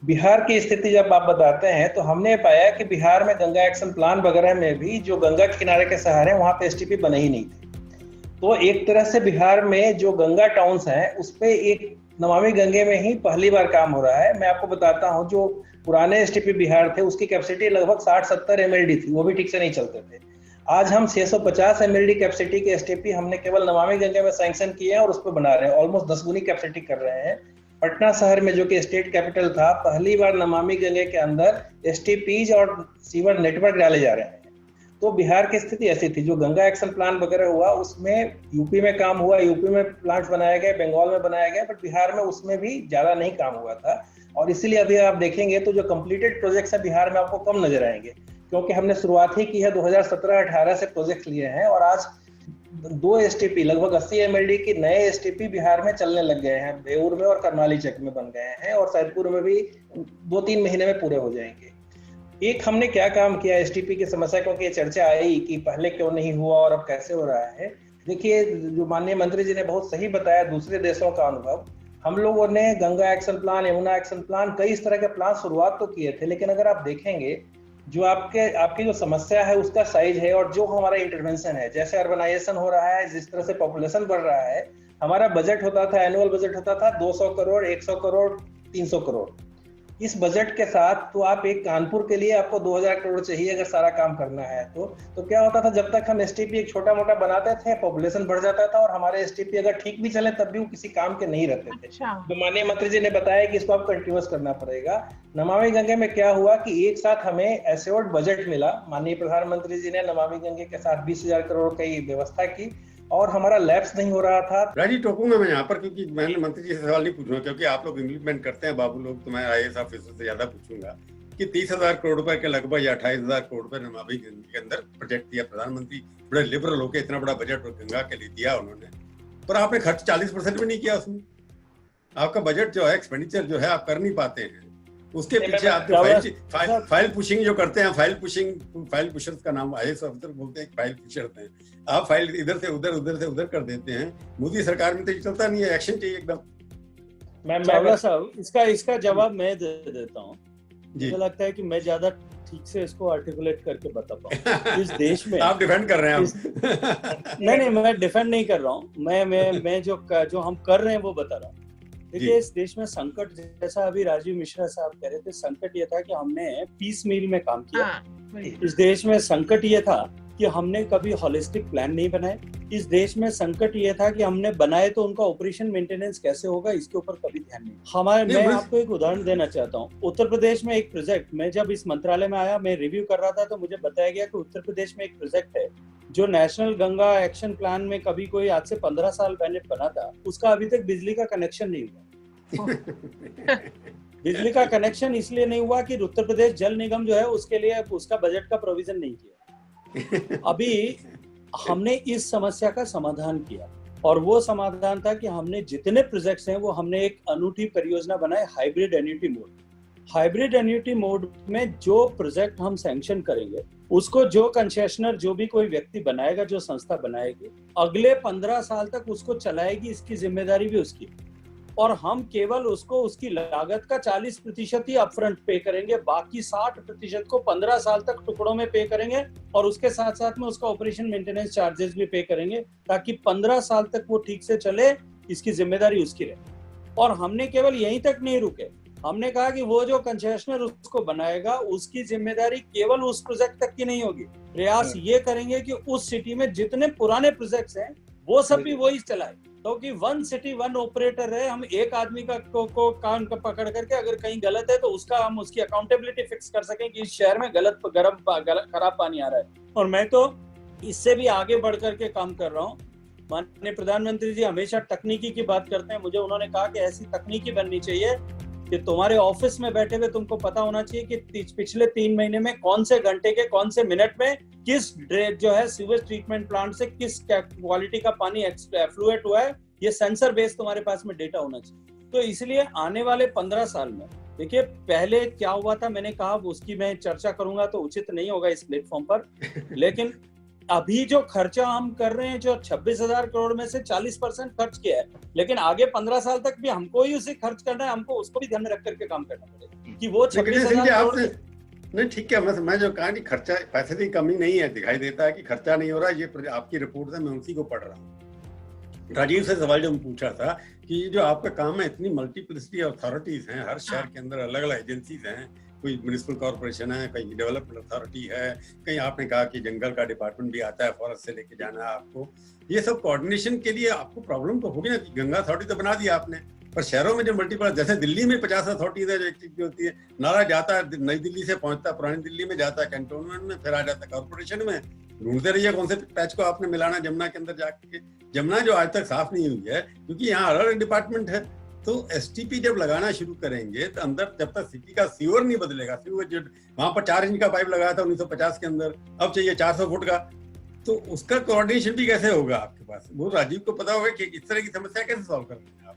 [SPEAKER 4] बिहार की स्थिति जब आप बताते हैं तो हमने पाया कि बिहार में गंगा एक्शन प्लान वगैरह में भी जो गंगा के किनारे के शहर हैं वहां पे एसटीपी बने ही नहीं थे। तो एक तरह से बिहार में जो गंगा टाउन्स हैं उस पे एक नमामि गंगे में ही पहली बार काम हो रहा है। मैं आपको बताता हूँ, जो पुराने एसटीपी बिहार थे उसकी कैपेसिटी लगभग 60-70 एमएलडी थी, वो भी ठीक से नहीं चलते थे। आज हम 650 एमएलडी कैपेसिटी के एसटीपी हमने केवल नमामि गंगे में सैंक्शन किए हैं और उस पर बना रहे हैं, ऑलमोस्ट 10 गुनी कैपेसिटी कर रहे हैं। पटना शहर में जो कि स्टेट कैपिटल था, पहली बार नमामि गंगे के अंदर एसटीपीज और सीवर नेटवर्क डाले जा रहे हैं। तो बिहार की स्थिति ऐसी थी। जो गंगा एक्शन प्लान वगैरह हुआ उसमें यूपी में काम हुआ, यूपी में प्लांट्स बनाए गए, बंगाल में बनाया गया, बट बिहार में उसमें भी ज्यादा नहीं काम हुआ था। और इसीलिए अभी आप देखेंगे तो जो कंप्लीटेड प्रोजेक्ट्स है बिहार में आपको कम नजर आएंगे, क्योंकि हमने शुरुआत ही की है। 2017-18 से प्रोजेक्ट लिए हैं और आज 2 एसटीपी लगभग 80 एमएलडी की नए एसटीपी बिहार में चलने लग गए हैं। बेऊर में और करमाली चक में बन गए हैं और सैदपुर में भी 2-3 महीने में पूरे हो जाएंगे। एक हमने क्या काम किया एसटीपी की समस्या, क्योंकि ये चर्चा आई कि पहले क्यों नहीं हुआ और अब कैसे हो रहा है। देखिए, जो माननीय मंत्री जी ने बहुत सही बताया दूसरे देशों का अनुभव। हम लोगों ने Ganga action plan, Yamuna action plan, कई इस तरह के प्लान शुरुआत तो किए थे, लेकिन अगर आप देखेंगे जो आपकी जो समस्या है उसका साइज है और जो हमारा इंटरवेंशन है, जैसे अर्बनाइजेशन हो रहा है, जिस तरह से पॉपुलेशन बढ़ रहा है, हमारा बजट होता था, एनुअल बजट होता था 200 करोड़, 100 करोड़, 300 करोड़। इस बजट के साथ तो आप एक कानपुर के लिए आपको 2000 करोड़ चाहिए अगर सारा काम करना है तो क्या होता था, जब तक हम एसटीपी एक छोटा मोटा बनाते थे पॉपुलेशन बढ़ जाता था और हमारे एसटीपी अगर ठीक भी चले तब भी वो किसी काम के नहीं रहते थे। तो माननीय मंत्री जी ने बताया कि इसको आप कंटिन्यूअस करना पड़ेगा। नमामि गंगे में क्या हुआ कि एक साथ हमें एश्योर्ड बजट मिला। माननीय प्रधानमंत्री जी ने नमामि गंगे के साथ 20,000 करोड़ की व्यवस्था की और हमारा लैप्स नहीं हो रहा था।
[SPEAKER 1] राजीव, टोकूंगा मैं यहाँ पर, क्योंकि मैंने मंत्री जी से सवाल नहीं पूछूंगा क्योंकि आप लोग इम्प्लीमेंट करते हैं बाबू लोग, तो मैं आईएएस ऑफिसर से ज्यादा पूछूंगा कि 30,000 करोड़ रुपए के लगभग या 28,000 करोड़ रुपए नमामि गंगे के अंदर प्रोजेक्ट दिया प्रधानमंत्री। बड़े लिबरल होकर इतना बड़ा बजट गंगा के लिए दिया उन्होंने, पर आपने खर्च 40% भी नहीं किया उसमें। आपका बजट जो है, एक्सपेंडिचर जो है, आप कर नहीं पाते हैं। उसके पीछे आप फाइल पुशिंग जो करते हैं, फाइल पुशर्स का नाम आईएएस ऑफिसर बोलते हैं, फाइल पुशर्स हैं। आप फाइल इधर से उधर, उधर से उधर कर देते हैं। मोदी सरकार में तो चलता नहीं है, एक्शन चाहिए एकदम।
[SPEAKER 3] चावला साहब, इसका जवाब मैं दे देता हूँ। मुझे लगता है कि मैं ज्यादा ठीक से इसको आर्टिकुलेट करके बता पाऊँ। इस देश में
[SPEAKER 1] आप डिफेंड कर रहे हैं
[SPEAKER 3] नहीं, मैं डिफेंड नहीं कर रहा हूँ। मैं जो हम कर रहे हैं वो बता रहा हूँ। देखिए, इस देश में संकट, जैसा अभी राजीव मिश्रा साहब कह रहे थे, संकट ये था कि हमने पीस मील में काम किया। इस देश में संकट ये था कि हमने कभी होलिस्टिक प्लान नहीं बनाए। इस देश में संकट ये था कि हमने बनाए तो उनका ऑपरेशन मेंटेनेंस कैसे होगा इसके ऊपर कभी ध्यान नहीं। मैं आपको एक उदाहरण देना चाहता हूँ। उत्तर प्रदेश में एक प्रोजेक्ट, मैं जब इस मंत्रालय में आया, मैं रिव्यू कर रहा था तो मुझे बताया गया कि उत्तर प्रदेश में एक प्रोजेक्ट है जो नेशनल गंगा एक्शन प्लान में कभी कोई आज से 15 साल पहले बना था, उसका अभी तक बिजली का कनेक्शन नहीं हुआ। बिजली का कनेक्शन इसलिए नहीं हुआ कि उत्तर प्रदेश जल निगम जो है उसके लिए उसका बजट का प्रोविजन नहीं किया। अभी हमने इस समस्या का समाधान किया और वो समाधान था कि हमने जितने प्रोजेक्ट्स हैं वो हमने एक अनूठी परियोजना बनाई, hybrid annuity mode. Hybrid annuity mode में जो प्रोजेक्ट हम सैंक्शन करेंगे उसको जो कंसेशनर, जो भी कोई व्यक्ति बनाएगा, जो संस्था बनाएगी, अगले 15 साल तक उसको चलाएगी, इसकी जिम्मेदारी भी उसकी। और हम केवल उसको उसकी लागत का 40% ही अपफ्रंट पे करेंगे, बाकी 60% को 15 साल तक टुकड़ों में पे करेंगे और उसके साथ साथ में उसका ऑपरेशन मेंटेनेंस चार्जेस भी पे करेंगे ताकि 15 साल तक वो ठीक से चले, इसकी जिम्मेदारी उसकी रहे। और हमने केवल यहीं तक नहीं रुके, हमने कहा कि वो जो कंसेशनर उसको बनाएगा उसकी जिम्मेदारी केवल उस प्रोजेक्ट तक की नहीं होगी, प्रयास ये करेंगे कि उस सिटी में जितने पुराने प्रोजेक्ट्स हैं वो सब भी वही चलाए, क्योंकि वन सिटी वन ऑपरेटर है। हम एक आदमी को कान पकड़ करके अगर कहीं गलत है तो उसका हम उसकी अकाउंटेबिलिटी फिक्स कर सकें कि इस शहर में खराब पानी आ रहा है। और मैं तो इससे भी आगे बढ़ करके काम कर रहा हूँ। माननीय प्रधानमंत्री जी हमेशा तकनीकी की बात करते हैं, मुझे उन्होंने कहा कि ऐसी तकनीकी बननी चाहिए कि तुम्हारे ऑफिस में बैठे हुए तुमको पता होना चाहिए कि पिछले 3 महीने में कौन से घंटे के कौन से मिनट में किस जो है सीवेज ट्रीटमेंट प्लांट से किस क्वालिटी का पानी एफ्लुएट हुआ है, ये सेंसर बेस तुम्हारे पास में डेटा होना चाहिए। तो इसलिए आने वाले 15 साल में देखिए पहले क्या हुआ था, मैंने कहा उसकी मैं चर्चा करूंगा तो उचित नहीं होगा इस प्लेटफॉर्म पर, लेकिन अभी जो खर्चा हम कर रहे हैं, जो 26,000 करोड़ में से 40% खर्च किया है, लेकिन आगे 15 साल तक भी हमको ही उसे खर्च करना है, हमको उसको भी ध्यान में रख करके काम करना पड़ेगा कि वो 26,000 करोड़।
[SPEAKER 1] नहीं ठीक है, मैं जो कहा कि खर्चा, पैसे की कमी नहीं है, दिखाई देता है कि खर्चा नहीं हो रहा। ये आपकी रिपोर्ट से मैं उसी को पढ़ रहा हूँ। राजीव से सवाल जो पूछा था कि जो आपका काम है, इतनी मल्टीप्लिसिटी अथॉरिटीज हैं, हर शहर के अंदर अलग अलग एजेंसीज हैं, कोई म्युनिसिपल कॉर्पोरेशन है, कहीं डेवलपमेंट अथॉरिटी है, कहीं आपने कहा कि जंगल का डिपार्टमेंट भी आता है, फॉरेस्ट से लेके जाना है आपको। ये सब कोऑर्डिनेशन के लिए आपको प्रॉब्लम तो होगी ना। गंगा अथॉरिटी तो बना दिया आपने, पर शहरों में जो मल्टीपल, जैसे दिल्ली में 50 अथॉरिटीज है जो एक चीज होती है, नाला जाता है नई दिल्ली से पहुंचता है पुरानी दिल्ली में, जाता है कैंटोनमेंट में, फिर आ जाता है कॉर्पोरेशन में। ढूंढते रहिए कौन से पैच को आपने मिलाना जमुना के अंदर जाके। जमुना जो आज तक साफ नहीं हुई है क्योंकि यहाँ अलग अलग डिपार्टमेंट है। तो एसटीपी जब लगाना शुरू करेंगे तो अंदर, जब तक सिटी का सीवर नहीं बदलेगा, सीवर वहां पर 4 इंच का पाइप लगाया था 1950 के अंदर, अब चाहिए 400 फुट का, तो उसका कोऑर्डिनेशन भी कैसे होगा आपके पास? वो राजीव को पता होगा कि इस तरह की समस्या कैसे सॉल्व कर रहे हैं आप?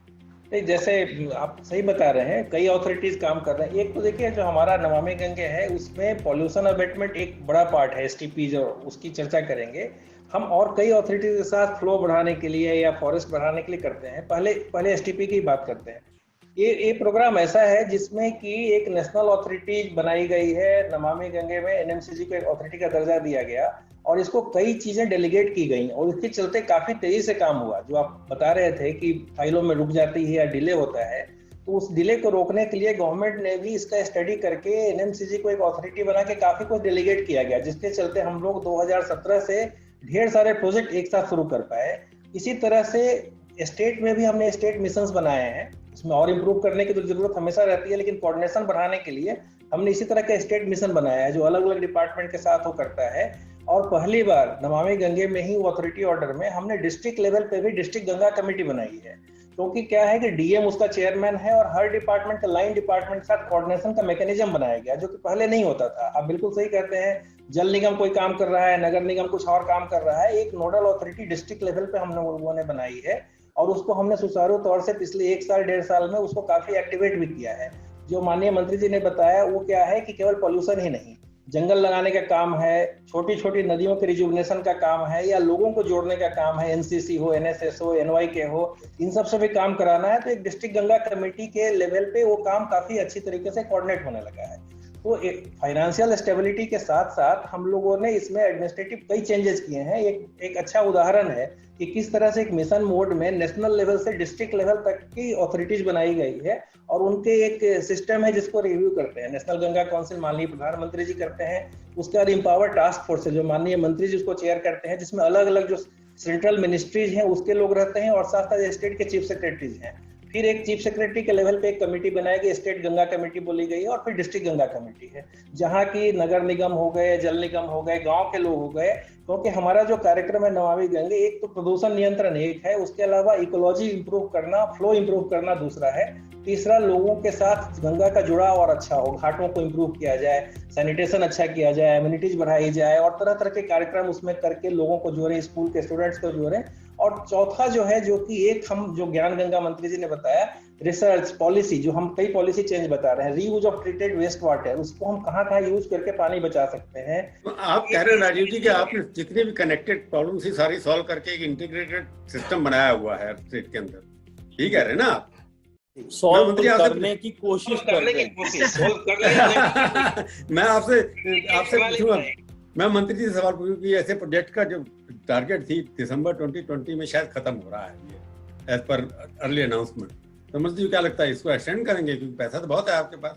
[SPEAKER 4] नहीं, जैसे आप सही बता रहे हैं, कई अथॉरिटीज काम कर रहे हैं। एक तो देखिए जो हमारा नमामि गंगे है उसमें पॉल्यूशन अबेटमेंट एक बड़ा पार्ट है, एसटीपी जो, उसकी चर्चा करेंगे हम। और कई अथॉरिटीज के साथ फ्लो बढ़ाने के लिए या फॉरेस्ट बढ़ाने के लिए करते हैं। पहले एसटीपी की बात करते हैं। ये प्रोग्राम ऐसा है जिसमें कि एक नेशनल अथॉरिटी बनाई गई है नमामि गंगे में, एनएमसीजी को एक अथॉरिटी का दर्जा दिया गया और इसको कई चीजें डेलीगेट की गई और इसके चलते काफी तेजी से काम हुआ। जो आप बता रहे थे कि फाइलों में रुक जाती है या डिले होता है, तो उस डिले को रोकने के लिए गवर्नमेंट ने भी इसका स्टडी करके एनएमसीजी को एक अथॉरिटी बना के काफी कुछ डेलीगेट किया गया, जिसके चलते हम लोग 2017 से ढेर सारे प्रोजेक्ट एक साथ शुरू कर पाए। इसी तरह से स्टेट में भी हमने स्टेट मिशंस बनाए हैं, उसमें और इम्प्रूव करने की तो जरूरत हमेशा रहती है, लेकिन कोऑर्डिनेशन बढ़ाने के लिए हमने इसी तरह का स्टेट मिशन बनाया है जो अलग अलग डिपार्टमेंट के साथ वो करता है। और पहली बार नमामि गंगे में ही वो अथॉरिटी ऑर्डर में हमने डिस्ट्रिक्ट लेवल पे भी डिस्ट्रिक्ट गंगा कमेटी बनाई है, क्योंकि क्या है कि डीएम उसका चेयरमैन है और हर डिपार्टमेंट का लाइन डिपार्टमेंट के साथ कोऑर्डिनेशन का मैकेनिज्म बनाया गया, जो कि पहले नहीं होता था। आप बिल्कुल सही कहते हैं, जल निगम कोई काम कर रहा है, नगर निगम कुछ और काम कर रहा है, एक नोडल अथॉरिटी डिस्ट्रिक्ट लेवल पे हम लोगों ने बनाई है और उसको हमने सुचारू तौर से पिछले 1 साल 1.5 साल में उसको काफी एक्टिवेट भी किया है। जो माननीय मंत्री जी ने बताया वो क्या है कि केवल पॉल्यूशन ही नहीं, जंगल लगाने का काम है, छोटी छोटी नदियों के रिजुवनेशन का काम है, या लोगों को जोड़ने का काम है, एनसीसी हो, एनएसएस हो, एनवाईके हो, इन सब से भी काम कराना है। तो एक डिस्ट्रिक्ट गंगा कमेटी के लेवल पे वो काम काफी अच्छी तरीके से कोऑर्डिनेट होने लगा है। तो फाइनेंशियल स्टेबिलिटी के साथ साथ हम लोगों ने इसमें एडमिनिस्ट्रेटिव कई चेंजेस किए हैं। एक अच्छा उदाहरण है कि किस तरह से एक मिशन मोड में नेशनल लेवल से डिस्ट्रिक्ट लेवल तक की अथॉरिटीज बनाई गई है और उनके एक सिस्टम है जिसको रिव्यू करते हैं। नेशनल गंगा काउंसिल माननीय प्रधानमंत्री जी करते हैं, उसके बाद इंपावर टास्क फोर्स है जो माननीय मंत्री जी उसको चेयर करते हैं, जिसमें अलग अलग जो सेंट्रल मिनिस्ट्रीज हैं उसके लोग रहते हैं और साथ साथ स्टेट के चीफ सेक्रेटरीज हैं। फिर एक चीफ सेक्रेटरी के लेवल पे एक कमेटी बनाई गई, स्टेट गंगा कमेटी बोली गई है, और फिर डिस्ट्रिक्ट गंगा कमेटी है जहाँ की नगर निगम हो गए, जल निगम हो गए, गांव के लोग हो गए। क्योंकि हमारा जो कार्यक्रम है नमामि गंगे, एक तो प्रदूषण नियंत्रण एक है, उसके अलावा इकोलॉजी इंप्रूव करना, फ्लो इंप्रूव करना दूसरा है, तीसरा लोगों के साथ गंगा का जुड़ाव और अच्छा हो, घाटों को इंप्रूव किया जाए, सैनिटेशन अच्छा किया जाए, एमिनिटीज बढ़ाई जाए और तरह तरह के कार्यक्रम उसमें करके लोगों को जोड़ें, स्कूल के स्टूडेंट्स को जोड़ें। और चौथा जो है, जो कि एक हम जो ज्ञान गंगा मंत्री जी ने बताया, रिसर्च पॉलिसी, जो हम कई पॉलिसी चेंज बता रहे हैं, reuse of treated waste water, उसको हम कहाँ यूज करके पानी बचा सकते हैं।
[SPEAKER 1] आप कह रहे हैं राजीव जी कि आपने जितने भी कनेक्टेड प्रॉब्लम थी सारी सॉल्व करके एक इंटीग्रेटेड सिस्टम बनाया हुआ है स्टेट के अंदर, ठीक कह रहे हैं ना आप?
[SPEAKER 3] सॉल्व करने की कोशिश कर रहे हैं।
[SPEAKER 1] मैं आपसे पूछूंगा, मैं मंत्री जी से सवाल पूछूं कि ऐसे प्रोजेक्ट का जो टारगेट थी दिसंबर 2020 में शायद खत्म हो रहा है ये एज पर अर्ली अनाउंसमेंट, तो मंत्री जी क्या लगता है इसको एक्सटेंड करेंगे क्योंकि पैसा तो बहुत है आपके पास?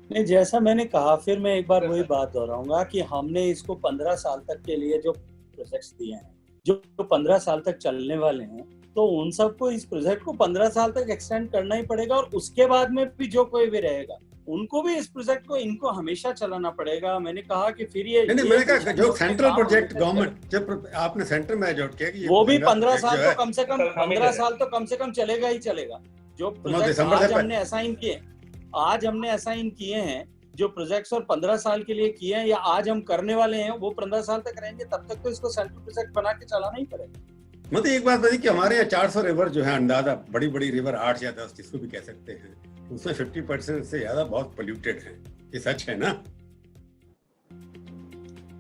[SPEAKER 3] नहीं, जैसा मैंने कहा, फिर मैं एक बार वही बात दोहराऊंगा कि हमने इसको 15 साल तक के लिए जो प्रोजेक्ट्स दिए हैं, जो 15 साल तक चलने वाले हैं, तो उन सबको इस प्रोजेक्ट को 15 साल तक एक्सटेंड करना ही पड़ेगा। और उसके बाद में भी जो कोई भी रहेगा उनको भी इस प्रोजेक्ट को इनको हमेशा चलाना पड़ेगा। मैंने कहा कि फिर ये
[SPEAKER 1] मैंने कहा जो सेंट्रल प्रोजेक्ट गवर्नमेंट जब आपने सेंटर में जॉट किया कि
[SPEAKER 3] वो भी 15 साल तो कम से कम 15 साल तो कम से कम चलेगा ही चलेगा। जो प्रोजेक्ट आज हमने असाइन किए हैं, जो प्रोजेक्ट्स और 15 साल के लिए किए हैं या आज हम करने वाले हैं, वो 15 साल तक रहेंगे, तब तक तो इसको सेंट्रल प्रोजेक्ट बना के चलाना ही पड़ेगा।
[SPEAKER 1] मतलब एक बात बताइए कि हमारे यहाँ 400 रिवर जो है, अंदाजा बड़ी बड़ी रिवर 8 या 10 जिसको भी कह सकते हैं, उसमें 50% से ज्यादा बहुत पोल्यूटेड है, ये सच है ना?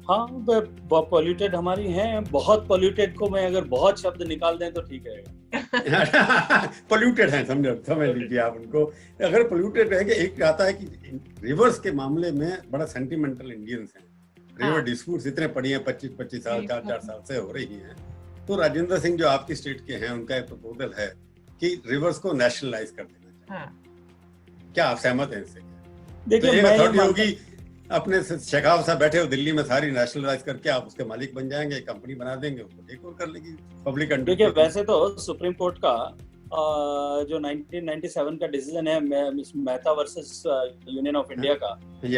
[SPEAKER 3] हाँ, पोल्यूटेड हमारी हैं। बहुत पोल्यूटेड को मैं अगर बहुत शब्द निकाल दें तो ठीक रहेगा।
[SPEAKER 1] पोल्यूटेड है, समझ लीजिए आप उनको। अगर पोल्यूटेड रहेंगे, एक आता है कि रिवर्स के मामले में बड़ा सेंटिमेंटल इंडियंस हैं, रिवर डिस्प्यूट्स इतने पड़ी हैं 25-25 साल 4 साल से हो रही हैं। तो राजेंद्र सिंह जो आपकी स्टेट के हैं, उनका एक प्रपोजल है कि रिवर्स को नेशनलाइज कर देना चाहिए। क्या आप सहमत हैं इससे? देखिए, तो अथॉरिटी होगी, अपने शेखाव साहब बैठे हो दिल्ली में, सारी नेशनलाइज करके आप उसके मालिक बन जाएंगे, कंपनी बना देंगे, उसको टेक ओवर कर लेगी पब्लिक।
[SPEAKER 3] देखिए, वैसे तो सुप्रीम कोर्ट का जो 1997 का डिसीजन है Mehta versus union of India का,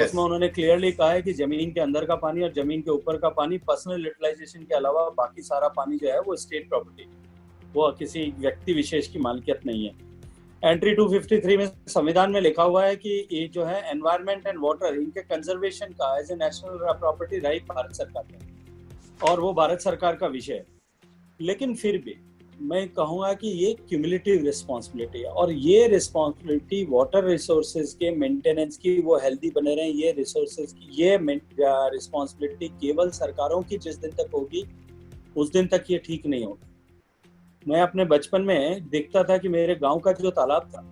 [SPEAKER 3] उसमें उन्होंने क्लियरली कहा है कि जमीन के अंदर का पानी और जमीन के ऊपर का पानी, पर्सनल यूटिलाइजेशन के अलावा बाकी सारा पानी जो है वो स्टेट प्रॉपर्टी, वो किसी व्यक्ति विशेष की मालिकियत नहीं है। एंट्री 253 में संविधान में लिखा हुआ है कि ये जो है एनवायरमेंट एंड वाटर, इनके कंजर्वेशन का as a national property right Bharat सरकार का, और वो भारत सरकार का विषय है। लेकिन फिर भी मैं कहूँगा कि ये क्यूमुलेटिव रिस्पॉन्सिबिलिटी है, और ये रिस्पॉन्सिबिलिटी वाटर रिसोर्सेज के मेंटेनेंस की, वो हेल्दी बने रहें, ये रिसोर्सेज की ये रिस्पॉन्सिबिलिटी केवल सरकारों की जिस दिन तक होगी उस दिन तक ये ठीक नहीं होगा। मैं अपने बचपन में देखता था कि मेरे गांव का जो तालाब था,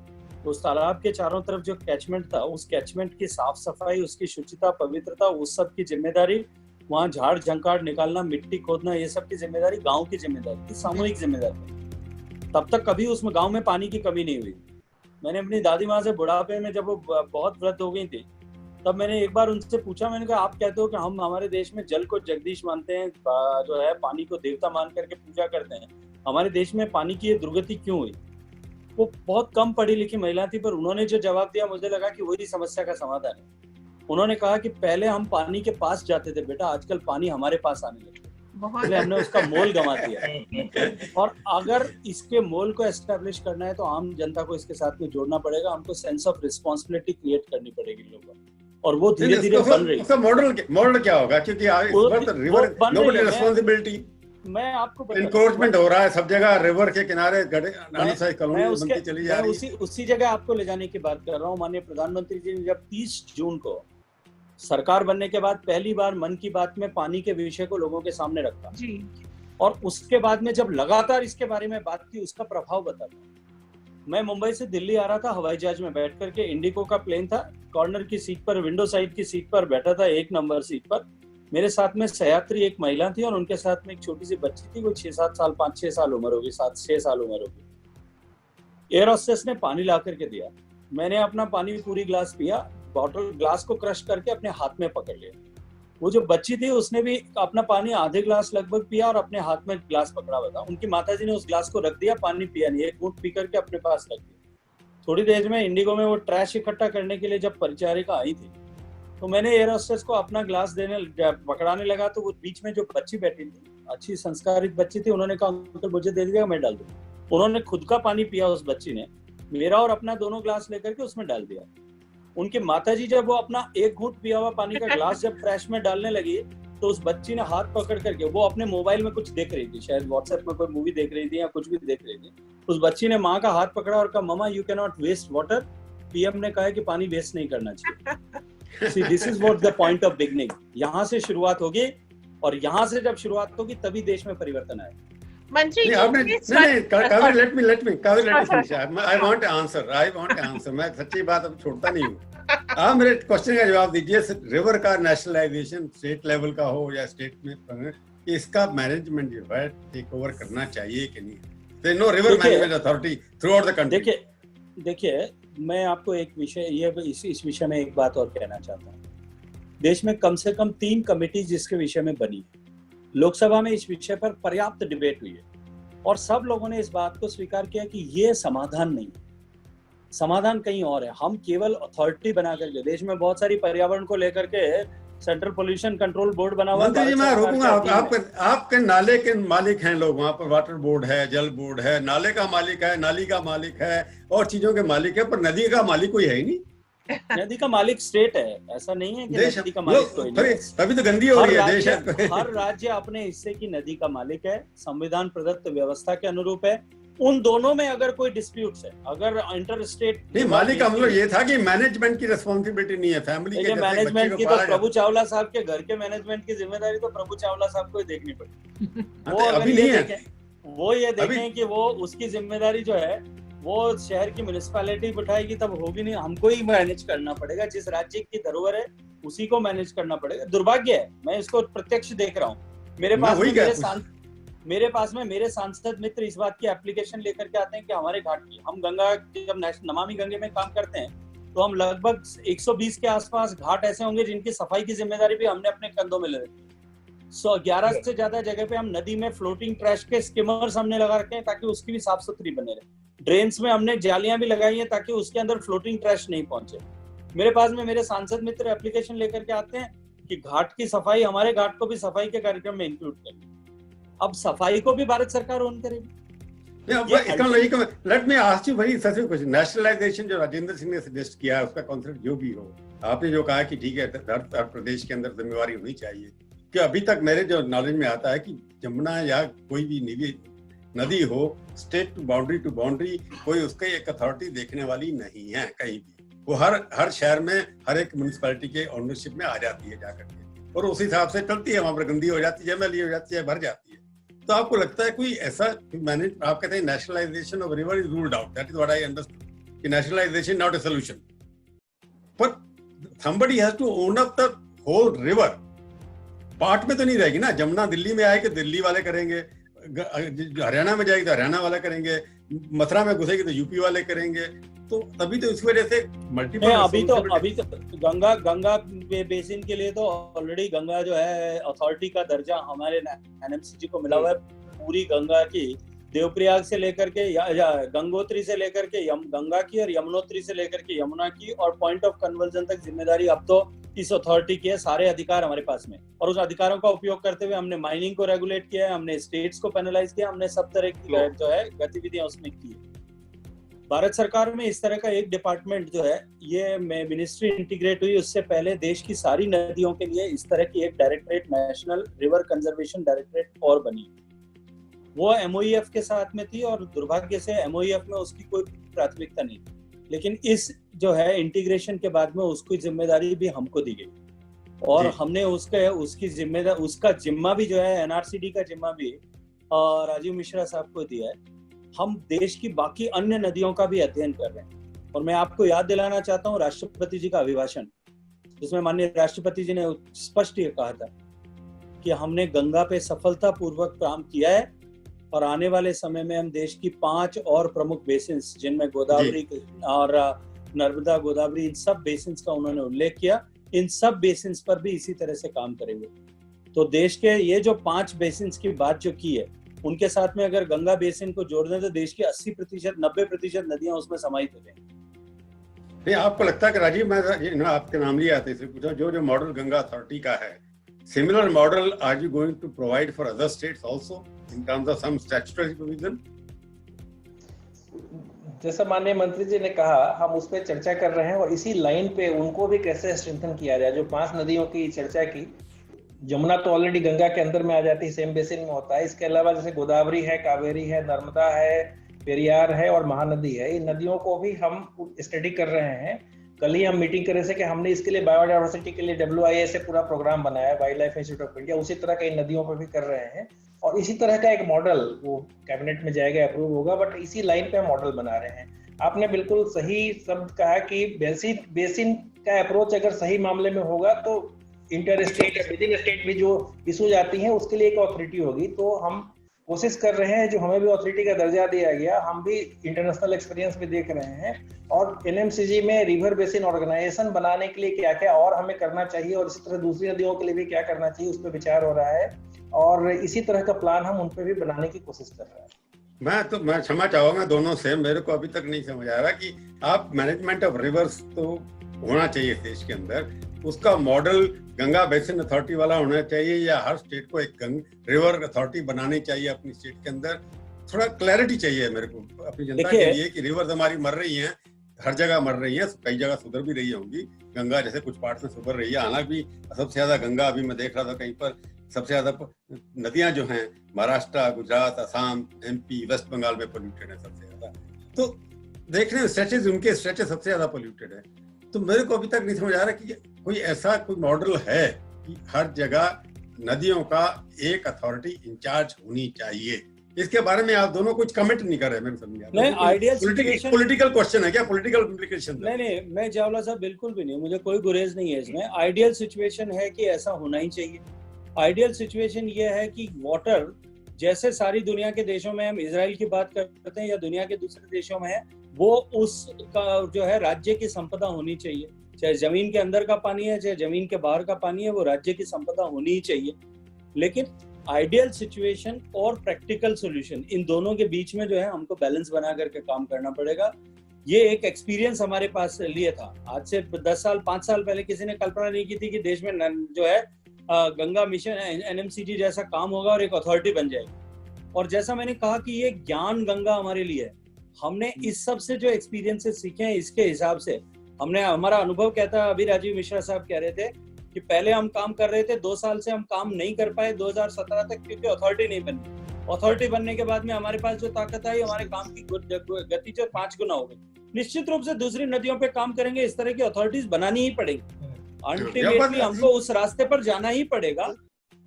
[SPEAKER 3] उस तालाब के चारों तरफ जो कैचमेंट था, उस कैचमेंट की साफ सफाई, उसकी शुचिता, पवित्रता, उस सब की जिम्मेदारी, वहाँ झाड़ झंकाड़ निकालना, मिट्टी खोदना, ये सब की जिम्मेदारी गांव की जिम्मेदारी थी, सामूहिक जिम्मेदारी। तब तक कभी उसमें गांव में पानी की कमी नहीं हुई। मैंने अपनी दादी माँ से बुढ़ापे में, जब वो बहुत वृद्ध हो गई थी, तब मैंने एक बार उनसे पूछा, मैंने कहा आप कहते हो कि हम हमारे देश में जल को जगदीश मानते हैं, जो है पानी को देवता मान करके पूजा करते हैं, हमारे देश में पानी की ये दुर्गति क्यों हुई? वो बहुत कम पढ़ी लिखी महिला थी, पर उन्होंने जो जवाब दिया मुझे लगा कि वही समस्या का समाधान है। उन्होंने कहा कि पहले हम पानी के पास जाते थे बेटा, आजकल पानी हमारे पास आने लगे, इसलिए हमने उसका मोल गंवा दिया। और अगर इसके मोल को एस्टेब्लिश करना है तो आम जनता को इसके साथ में जोड़ना पड़ेगा, हमको सेंस ऑफ रिस्पॉन्सिबिलिटी क्रिएट करनी पड़ेगी लोगों को, और वो धीरे धीरे बन रही है।
[SPEAKER 1] मॉडल क्या होगा? क्योंकि रिस्पॉन्सिबिलिटी
[SPEAKER 3] मैं आपको
[SPEAKER 1] एनक्रोचमेंट हो रहा है सब जगह, रिवर के किनारे अनसाइज कॉलोनी बनती चली जा रही है।
[SPEAKER 3] उसी जगह आपको ले जाने की बात कर रहा हूँ। माननीय प्रधानमंत्री जी ने जब 30 जून को सरकार बनने के बाद पहली बार मन की बात में पानी के विषय को लोगों के सामने रखा जी, और उसके बाद में जब लगातार इसके बारे में बात की, उसका प्रभाव बताता। मैं मुंबई से दिल्ली आ रहा था हवाई जहाज में बैठ करके, इंडिगो का प्लेन था, कॉर्नर की सीट पर, विंडो साइड की सीट पर बैठा था, 1 नंबर सीट पर। मेरे साथ में सयात्री एक महिला थी और उनके साथ में एक छोटी सी बच्ची थी, वो 6-7 साल, 5-6 साल उम्र होगी, 7-6 साल उम्र होगी। एयर होस्टेस ने पानी ला करके दिया, मैंने अपना पानी पूरी ग्लास पिया, बॉटल ग्लास को क्रश करके अपने हाथ में पकड़ लिया। वो जो बच्ची थी उसने भी अपना पानी आधे ग्लास लगभग पिया और अपने हाथ में ग्लास पकड़ा हुआ था। उनकी माताजी ने उस ग्लास को रख दिया, पानी पिया नहीं, एक घूंट पी करके अपने पास रख दिया। थोड़ी देर में इंडिगो में वो ट्रैश इकट्ठा करने के लिए जब परिचारिका आई थी, तो मैंने एयर होस्टेस को अपना ग्लास पकड़ाने लगा, तो वो बीच में जो बच्ची बैठी थी, अच्छी संस्कारित बच्ची थी, उन्होंने कहा अंकल मुझे दे दिया, मैं डाल दूँ। उन्होंने खुद का पानी पिया, उस बच्ची ने मेरा और अपना दोनों ग्लास लेकर के उसमें डाल दिया। उनकी माताजी जब वो अपना एक घूंट पिया हुआ पानी का ग्लास जब ट्रैश में डालने लगी, तो उस बच्ची ने हाथ पकड़ करके, वो अपने मोबाइल में कुछ देख रही थी, शायद व्हाट्सएप में कोई मूवी देख रही थी या कुछ भी देख रही थी, उस बच्ची ने माँ का हाथ पकड़ा और कहा mama you can not waste water, PM ने कहा कि पानी वेस्ट नहीं करना चाहिए। See, this is what the point of beginning। यहाँ से शुरुआत होगी और यहाँ से जब शुरुआत होगी तभी देश में परिवर्तन आएगा।
[SPEAKER 2] मंत्री
[SPEAKER 1] नहीं, Kaveri, let me finish। I want answer। मैं सच्ची बात अब छोड़ता नहीं हूँ। आप मेरे क्वेश्चन का जवाब दीजिए। रिवर का नेशनलाइजेशन स्टेट लेवल का हो या स्टेट में, इसका मैनेजमेंट जो है टेक ओवर करना चाहिए कि नहीं? There is no river management authority throughout the country।
[SPEAKER 3] देखिए मैं आपको एक विषय, इस विषय में एक बात और कहना चाहता हूँ। देश में कम से कम 3 कमेटी जिसके विषय में बनी, लोकसभा में इस विषय पर पर्याप्त डिबेट हुई है और सब लोगों ने इस बात को स्वीकार किया कि ये समाधान नहीं, समाधान कहीं और है। हम केवल अथॉरिटी बना करके, देश में बहुत सारी पर्यावरण को लेकर के सेंट्रल पोल्यूशन कंट्रोल बोर्ड बना हुआ है।
[SPEAKER 1] मंत्री जी मैं रोकूंगा, आपके नाले के मालिक हैं लोग, वहाँ पर वाटर बोर्ड है, जल बोर्ड है, नाले का मालिक है, नाली का मालिक है और चीजों के मालिक है, पर नदी का मालिक कोई है ही नहीं।
[SPEAKER 3] नदी का मालिक स्टेट है, ऐसा नहीं है कि नदी का मालिक कोई नहीं।
[SPEAKER 1] तभी तो गंदी हो रही है देश।
[SPEAKER 3] हर राज्य अपने हिस्से की नदी का मालिक है, संविधान प्रदत्त व्यवस्था के अनुरूप है। उन दोनों में अगर कोई डिस्प्यूट्स है, अगर इंटर स्टेट
[SPEAKER 1] नहीं, मालिक का मतलब ये था कि मैनेजमेंट की रिस्पॉन्सिबिलिटी नहीं है, फैमिली के
[SPEAKER 3] मैनेजमेंट की तो प्रभु चावला साहब के घर के मैनेजमेंट की जिम्मेदारी तो प्रभु चावला साहब को ही देखनी पड़ेगी। वो
[SPEAKER 1] अभी नहीं है,
[SPEAKER 3] वो ये देखें कि वो उसकी जिम्मेदारी जो है वो शहर की म्युनिसिपैलिटी बिठाएगी तब होगी नहीं, हमको ही मैनेज करना पड़ेगा। जिस राज्य की धरोहर है उसी को मैनेज करना पड़ेगा। दुर्भाग्य है, मैं इसको प्रत्यक्ष देख रहा हूँ। मेरे पास में मेरे सांसद मित्र इस बात की एप्लीकेशन लेकर के आते हैं कि हमारे घाट की, हम गंगा जब नमामि गंगे में काम करते हैं तो हम लगभग 120 के आसपास घाट ऐसे होंगे जिनकी सफाई की जिम्मेदारी भी हमने अपने कंधों में ले रखी है। 11 से ज्यादा जगह पे हम नदी में फ्लोटिंग ट्रैश के स्किमर्स हमने लगा रखे हैं ताकि उसकी भी साफ सुथरी बने रहे। ड्रेन्स में हमने जालियां भी लगाई हैं ताकि उसके अंदर फ्लोटिंग ट्रैश नहीं पहुंचे। मेरे पास में मेरे सांसद मित्र एप्लीकेशन लेकर के आते हैं कि घाट की सफाई, हमारे घाट को भी सफाई के कार्यक्रम में इंक्लूड करें। अब सफाई को भी भारत सरकार ओन करेगी।
[SPEAKER 1] Let me ask you very specific question. Nationalisation जो राजेंद्र सिंह ने सजेस्ट किया है, उसका कॉन्सेप्ट जो भी हो, आपने जो कहा कि ठीक है हर प्रदेश के अंदर जिम्मेवारी होनी चाहिए, कि अभी तक मेरे जो नॉलेज में आता है कि जमुना या कोई भी नदी हो, स्टेट टू बाउंड्री कोई उसका एक अथॉरिटी देखने वाली नहीं है कहीं भी। वो हर शहर में हर एक म्युनिसिपैलिटी के ओनरशिप में आ जाती है जाकर के, और उस हिसाब से चलती है, वहां पर गंदी हो जाती है, मैली हो जाती है, भर जाती है। तो आपको लगता है कोई ऐसा मैनेज, आप कहते हैं nationalisation of river is ruled out, that is what I understood, कि नेशनलाइजेशन नॉट अ सॉल्यूशन, पर somebody has to own up the whole river। Part में तो नहीं रहेगी ना, जमुना दिल्ली में आएगी तो दिल्ली वाले करेंगे, हरियाणा में जाएगी तो हरियाणा वाला करेंगे, मथुरा में घुसेगी तो यूपी वाले करेंगे। तो तभी तो इस वजह से मल्टीपल
[SPEAKER 3] अभी तो गंगा बेसिन के लिए तो ऑलरेडी गंगा जो है अथॉरिटी का दर्जा हमारे एनएमसीजी को मिला हुआ है। पूरी गंगा की देवप्रयाग से लेकर के गंगोत्री से लेकर के गंगा की और यमुनोत्री से लेकर के यमुना की और पॉइंट ऑफ कन्वर्जन तक जिम्मेदारी अब तो इस अथॉरिटी की है। सारे अधिकार हमारे पास में, और उस अधिकारों का उपयोग करते हुए हमने माइनिंग को रेगुलेट किया है, हमने स्टेट्स को पेनलाइज किया, हमने सब तरह की जो है गतिविधियां उसमें की। भारत सरकार में इस तरह का एक डिपार्टमेंट जो है, ये मिनिस्ट्री इंटीग्रेट हुई, उससे पहले देश की सारी नदियों के लिए इस तरह की एक directorate, national river conservation directorate और बनी। वो MOEF के साथ में थी और दुर्भाग्य से MOEF में उसकी कोई प्राथमिकता नहीं थी, लेकिन इस जो है इंटीग्रेशन के बाद में उसकी जिम्मेदारी भी हमको दी गई और हमने उसकी जिम्मेदारी, उसका जिम्मा भी जो है NRCD का जिम्मा भी राजीव मिश्रा साहब को दिया है। हम देश की बाकी अन्य नदियों का भी अध्ययन कर रहे हैं। और मैं आपको याद दिलाना चाहता हूँ राष्ट्रपति जी का अभिभाषण, जिसमें माननीय राष्ट्रपति जी ने स्पष्ट ये कहा था कि हमने गंगा पे सफलतापूर्वक काम किया है और आने वाले समय में हम देश की 5 और प्रमुख बेसिन्स, जिनमें गोदावरी और नर्मदा, गोदावरी, इन सब बेसिन्स का उन्होंने उल्लेख किया, इन सब बेसिन्स पर भी इसी तरह से काम करेंगे। तो देश के ये जो 5 बेसिन्स की बात जो की है, उनके साथ में अगर गंगा बेसिन को जोड़ दें तो देश की 80%, 90% नदियां उसमें समाहित हो जाएंगी।
[SPEAKER 1] नहीं, आपको लगता है कि राजीव, मैं आपके नाम लिया था, इसे पूछा, जो मॉडल गंगा अथॉरिटी का है, similar model are you going to provide for other states also in terms of some statutory provision?
[SPEAKER 4] जैसा माननीय मंत्री जी ने कहा, हम उस पर चर्चा कर रहे हैं और इसी लाइन पे उनको भी कैसे स्ट्रेंथन किया जाए। जो 5 नदियों की चर्चा की, यमुना तो ऑलरेडी गंगा के अंदर में आ जाती है, सेम बेसिन में होता है। इसके अलावा जैसे गोदावरी है, कावेरी है, नर्मदा है, पेरियार है और महानदी है, इन नदियों को भी हम स्टडी कर रहे हैं। कल ही हम मीटिंग कर रहे थे कि हमने इसके लिए बायोडाइवर्सिटी के लिए WIA से पूरा प्रोग्राम बनाया है, wild life institute of India, उसी तरह के इन नदियों पर भी कर रहे हैं। और इसी तरह का एक मॉडल वो कैबिनेट में जाएगा, अप्रूव होगा, बट इसी लाइन पे हम मॉडल बना रहे हैं। आपने बिल्कुल सही शब्द कहा कि बेसिन का अप्रोच अगर सही मामले में होगा तो इंटर स्टेट या विद इन स्टेट भी जो इशूज आती हैं उसके लिए एक अथॉरिटी होगी। तो हम कोशिश कर रहे हैं, जो हमें भी अथॉरिटी का दर्जा दिया गया, हम भी इंटरनेशनल एक्सपीरियंस भी देख रहे हैं और NMCG में रिवर बेसिन ऑर्गेनाइजेशन बनाने के लिए क्या क्या और हमें करना चाहिए और इसी तरह दूसरी नदियों के लिए भी क्या करना चाहिए, उस पर विचार हो रहा है और इसी तरह का प्लान हम उन पर भी बनाने की कोशिश कर रहे हैं।
[SPEAKER 1] मैं क्षमा चाहूंगा दोनों से, मेरे को अभी तक नहीं समझ आ रहा कि आप मैनेजमेंट ऑफ रिवर्स तो होना चाहिए देश के अंदर, उसका मॉडल गंगा बेसिन अथॉरिटी वाला होना चाहिए या हर स्टेट को एक रिवर अथॉरिटी बनानी चाहिए अपनी स्टेट के अंदर? थोड़ा क्लैरिटी चाहिए मेरे को अपनी जनता के लिए कि रिवर्स हमारी मर रही हैं, हर जगह मर रही हैं, कई जगह सुधर भी रही होंगी। गंगा जैसे कुछ पार्ट में सुधर रही है, हालांकि सबसे ज्यादा गंगा, अभी मैं देख रहा था कहीं पर, सबसे ज्यादा नदियां जो हैं महाराष्ट्र, गुजरात, असम, MP, वेस्ट बंगाल में पोल्यूटेड है सबसे ज्यादा। तो देख रहे हैं स्ट्रेचेस, उनके स्ट्रेचेस सबसे ज्यादा पोल्यूटेड है। तो मेरे को अभी तक नहीं समझ आ रहा कि कोई ऐसा कोई मॉडल है कि हर जगह नदियों का एक अथॉरिटी इंचार्ज होनी चाहिए। इसके बारे में आप दोनों कुछ कमेंट नहीं कर रहे, मेरे समझ
[SPEAKER 3] नहीं, आइडियल
[SPEAKER 1] पॉलिटिकल क्वेश्चन है क्या? Political implication?
[SPEAKER 3] नहीं, मैं चावला साहब बिल्कुल भी नहीं, मुझे कोई गुरेज नहीं है इसमें। आइडियल सिचुएशन है कि ऐसा होना ही चाहिए। आइडियल सिचुएशन ये है कि वाटर जैसे सारी दुनिया के देशों में हम इजराइल की बात करते हैं या दुनिया के दूसरे देशों में है, वो उसका जो है राज्य की संपदा होनी चाहिए। चाहे जमीन के अंदर का पानी है, चाहे जमीन के बाहर का पानी है, वो राज्य की संपदा होनी ही चाहिए। लेकिन आइडियल सिचुएशन और प्रैक्टिकल सॉल्यूशन, इन दोनों के बीच में जो है हमको बैलेंस बना करके काम करना पड़ेगा। ये एक एक्सपीरियंस हमारे पास लिए था। आज से 10 साल 5 साल पहले किसी ने कल्पना नहीं की थी कि देश में जो है गंगा मिशन NMCG जैसा काम होगा और एक अथॉरिटी बन जाएगी। और जैसा मैंने कहा कि ये ज्ञान गंगा हमारे लिए है। हमने इस सब से जो एक्सपीरियंसेस सीखे हैं, इसके हिसाब से हमने, हमारा अनुभव कहता है, अभी राजीव मिश्रा साहब कह रहे थे कि पहले हम काम कर रहे थे, 2 साल से हम काम नहीं कर पाए 2017 तक, क्योंकि अथॉरिटी नहीं बनी। अथॉरिटी बनने के बाद में हमारे पास जो ताकत आई, हमारे काम की गति जो 5 गुना हो गई। निश्चित रूप से दूसरी नदियों पे काम करेंगे, इस तरह की अथॉरिटीज बनानी ही पड़ेगी। अल्टीमेटली हमको उस रास्ते पर जाना ही पड़ेगा,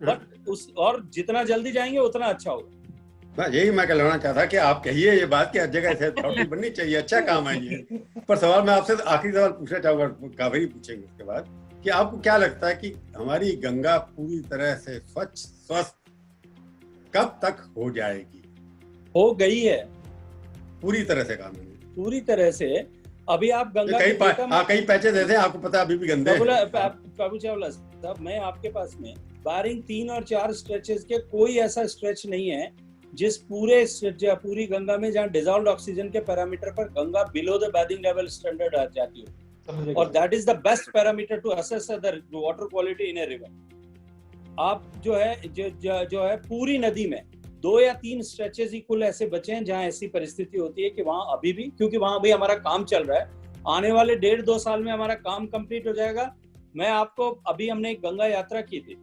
[SPEAKER 3] बट और जितना जल्दी जाएंगे उतना अच्छा होगा।
[SPEAKER 1] यही मैं कहना चाहता कि आप कहिए ये बात कि हर जगह ऐसे अथॉरिटी बननी चाहिए, अच्छा काम है ये। पर सवाल मैं आपसे आखिरी सवाल पूछना चाहूंगा, कावेरी पूछेंगे उसके बाद, कि आपको क्या लगता है कि हमारी गंगा पूरी तरह से स्वच्छ स्वस्थ कब तक हो जाएगी?
[SPEAKER 3] हो गई है
[SPEAKER 1] पूरी तरह से, काम है
[SPEAKER 3] पूरी तरह से। अभी आप गंगा
[SPEAKER 1] कई पैचेज ऐसे आपको पता अभी भी गंदे हैं।
[SPEAKER 3] बाबू चावला साहब, मैं आपके पास में बारिंग 3 और 4 स्ट्रेचेस के कोई ऐसा स्ट्रेच नहीं है जिस पूरी गंगा में जहाँ डिजॉल्व्ड ऑक्सीजन के पैरामीटर पर Ganga below the bathing level standard आ जाती हो, और that is the best parameter to assess the water quality in a river. आप जो है पूरी नदी में 2 या 3 स्ट्रेचेस ही कुल ऐसे बचे हैं जहां ऐसी परिस्थिति होती है कि वहां अभी भी, क्योंकि वहां अभी हमारा काम चल रहा है, आने वाले 1.5-2 साल में हमारा काम कंप्लीट हो जाएगा। मैं आपको, अभी हमने एक गंगा यात्रा की थी,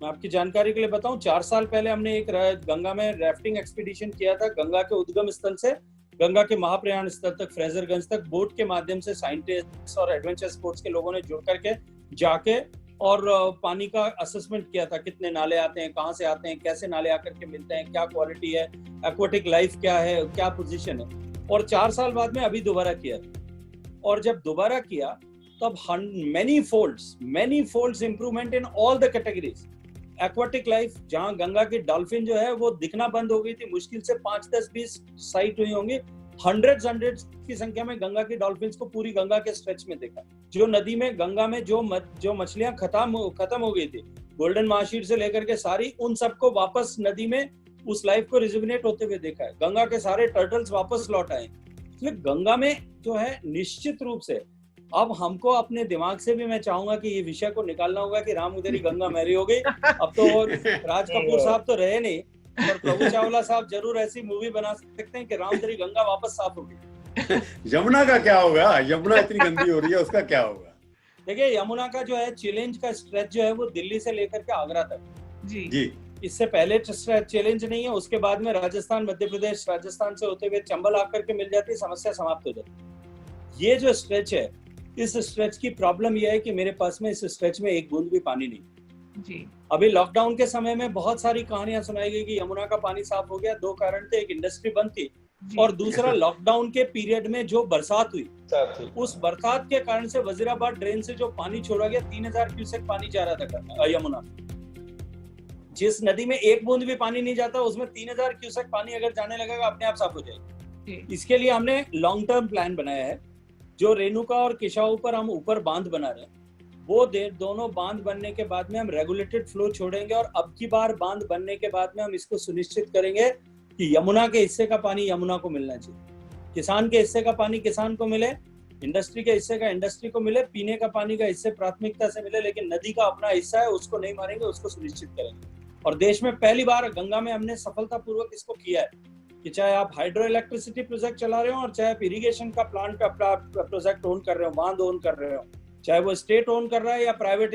[SPEAKER 3] मैं आपकी जानकारी के लिए बताऊं, 4 साल पहले हमने एक गंगा में राफ्टिंग एक्सपीडिशन किया था। गंगा के उद्गम स्थल से गंगा के महाप्रयाण स्थल तक, फ्रेजरगंज तक, बोट के माध्यम से साइंटिस्ट और एडवेंचर स्पोर्ट्स के लोगों ने जुड़ करके जाके और पानी का असेसमेंट किया था, कितने नाले आते हैं, कहाँ से आते हैं, कैसे नाले आकर के मिलते हैं, क्या क्वालिटी है, एक्वाटिक लाइफ क्या है, क्या पोजीशन है। और 4 साल बाद में अभी दोबारा किया, और जब दोबारा किया तब many folds improvement in all the categories। Aquatic life, जहाँ गंगा की डॉल्फिन जो है वो दिखना बंद हो गई थी, मुश्किल से 5, 10, 20 साइट हुई होंगी, हंड्रेड्स की संख्या में गंगा की डॉल्फिन्स को पूरी गंगा के स्ट्रेच में देखा। जो नदी में, गंगा में जो मछलियां खत्म हो गई थी, गोल्डन मार्शीट से लेकर के सारी, उन सबको वापस नदी में उस लाइफ को रिजुविनेट होते हुए देखा है। गंगा के सारे टर्टल्स वापस लौट आए। इसलिए गंगा में जो है निश्चित रूप से अब हमको अपने दिमाग से भी मैं चाहूंगा कि ये विषय को निकालना होगा कि राम उधरी गंगा मैली हो गई। अब तो राज कपूर साहब तो रहे नहीं, और प्रभु चावला साहब जरूर ऐसी मूवी बना सकते हैं कि राम उधरी गंगा वापस साफ होगी।
[SPEAKER 1] यमुना का क्या होगा? यमुना इतनी गंदी हो रही है, उसका क्या होगा?
[SPEAKER 3] देखिए, यमुना का जो है चैलेंज का स्ट्रेच जो है वो दिल्ली से लेकर के आगरा तक
[SPEAKER 1] जी।
[SPEAKER 3] इससे पहले चैलेंज नहीं है। उसके बाद में राजस्थान, मध्य प्रदेश, राजस्थान से होते हुए चंबल आकर के मिल जाती है, समस्या समाप्त हो जाती। ये जो स्ट्रेच है, इस स्ट्रेच की प्रॉब्लम यह है कि मेरे पास में इस स्ट्रेच में एक बूंद भी पानी नहीं
[SPEAKER 2] जी।
[SPEAKER 3] अभी लॉकडाउन के समय में बहुत सारी कहानियां सुनाई गई कि यमुना का पानी साफ हो गया। 2 कारण थे, एक इंडस्ट्री बंद थी और दूसरा लॉकडाउन के पीरियड में जो बरसात हुई, उस बरसात के कारण से वजीराबाद ड्रेन से जो पानी छोड़ा गया, 3000 क्यूसेक पानी जा रहा था यमुना। जिस नदी में एक बूंद भी पानी नहीं जाता, उसमें 3000 क्यूसेक पानी अगर जाने लगेगा, अपने आप साफ हो जाएगी। इसके लिए हमने लॉन्ग टर्म प्लान बनाया है। जो रेणुका और किशाऊ पर हम ऊपर बांध बना रहे हैं, वो दोनों बांध बनने के बाद में हम रेगुलेटेड फ्लो छोड़ेंगे, और अब की बार बांध बनने के बाद में हम इसको सुनिश्चित करेंगे कि यमुना के हिस्से का पानी यमुना को मिलना चाहिए, किसान के हिस्से का पानी किसान को मिले, इंडस्ट्री के हिस्से का इंडस्ट्री को मिले, पीने का पानी का हिस्से प्राथमिकता से मिले, लेकिन नदी का अपना हिस्सा है, उसको नहीं मारेंगे, उसको सुनिश्चित करेंगे। और देश में पहली बार गंगा में हमने सफलतापूर्वक इसको किया है कि चाहे आप हाइड्रो इलेक्ट्रिसिटी प्रोजेक्ट चला रहे हो, और चाहे आप इरिगेशन का प्लांट का प्रोजेक्ट ओन कर रहे हो, बांध ओन कर रहे हो, चाहे वो स्टेट ओन कर रहा है या प्राइवेट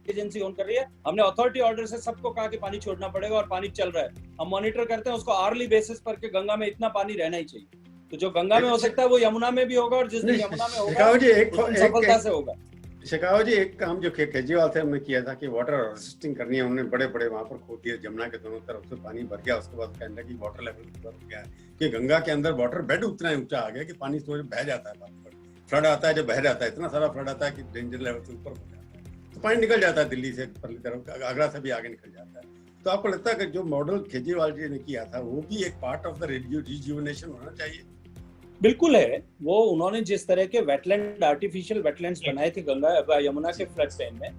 [SPEAKER 3] एजेंसी ओन कर रही है, हमने अथॉरिटी ऑर्डर से सबको कहा कि पानी छोड़ना पड़ेगा, और पानी चल रहा है। हम मॉनिटर करते हैं उसको आर्ली बेसिस पर कि गंगा में इतना पानी रहना ही चाहिए। तो जो गंगा में हो सकता है वो यमुना में भी होगा, और जिस दिन यमुना में होगा सफलता से होगा।
[SPEAKER 1] शेखावत जी, एक काम जो केजरीवाल से हमने किया था कि वाटर हार्वेस्टिंग करनी है, उन्होंने बड़े बड़े वहां पर खो दिए, जमुना के दोनों तरफ से पानी भर गया। उसके बाद कहने लगी वाटर लेवल ऊपर हो गया है कि गंगा के अंदर वाटर बेड उतना ऊंचा आ गया कि पानी बह जाता है, फ्लड आता है, जब बह जाता है इतना सारा फ्लड आता है कि डेंजर लेवल से ऊपर हो जाता है, तो पानी निकल जाता है दिल्ली से परली तरफ, आगरा से भी आगे निकल जाता है। तो आपको लगता है कि जो मॉडल केजरीवाल जी ने किया था वो भी एक पार्ट ऑफ द रिजुविनेशन होना चाहिए?
[SPEAKER 3] बिल्कुल है। वो उन्होंने जिस तरह के वेटलैंड, आर्टिफिशियल वेटलैंड्स बनाए थे गंगा यमुना के फ्लड प्लेन में,